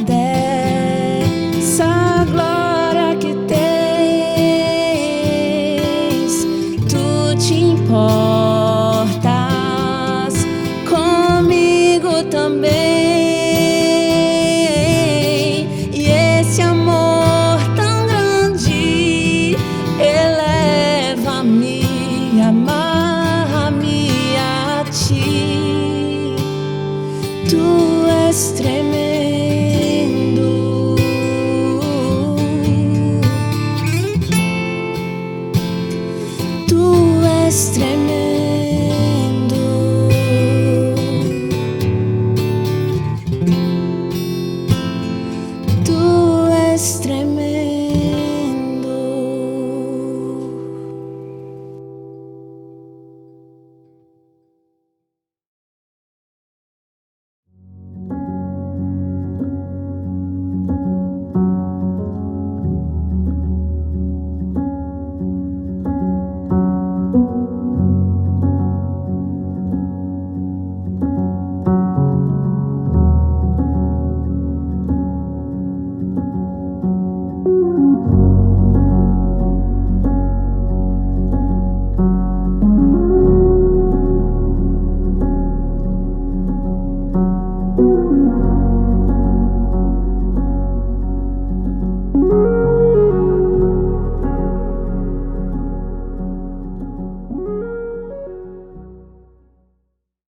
dessa glória que tens, tu te importas comigo também. E esse amor tão grande eleva-me, amarra-me a ti. Tu és tremendo. Tu és tremendo.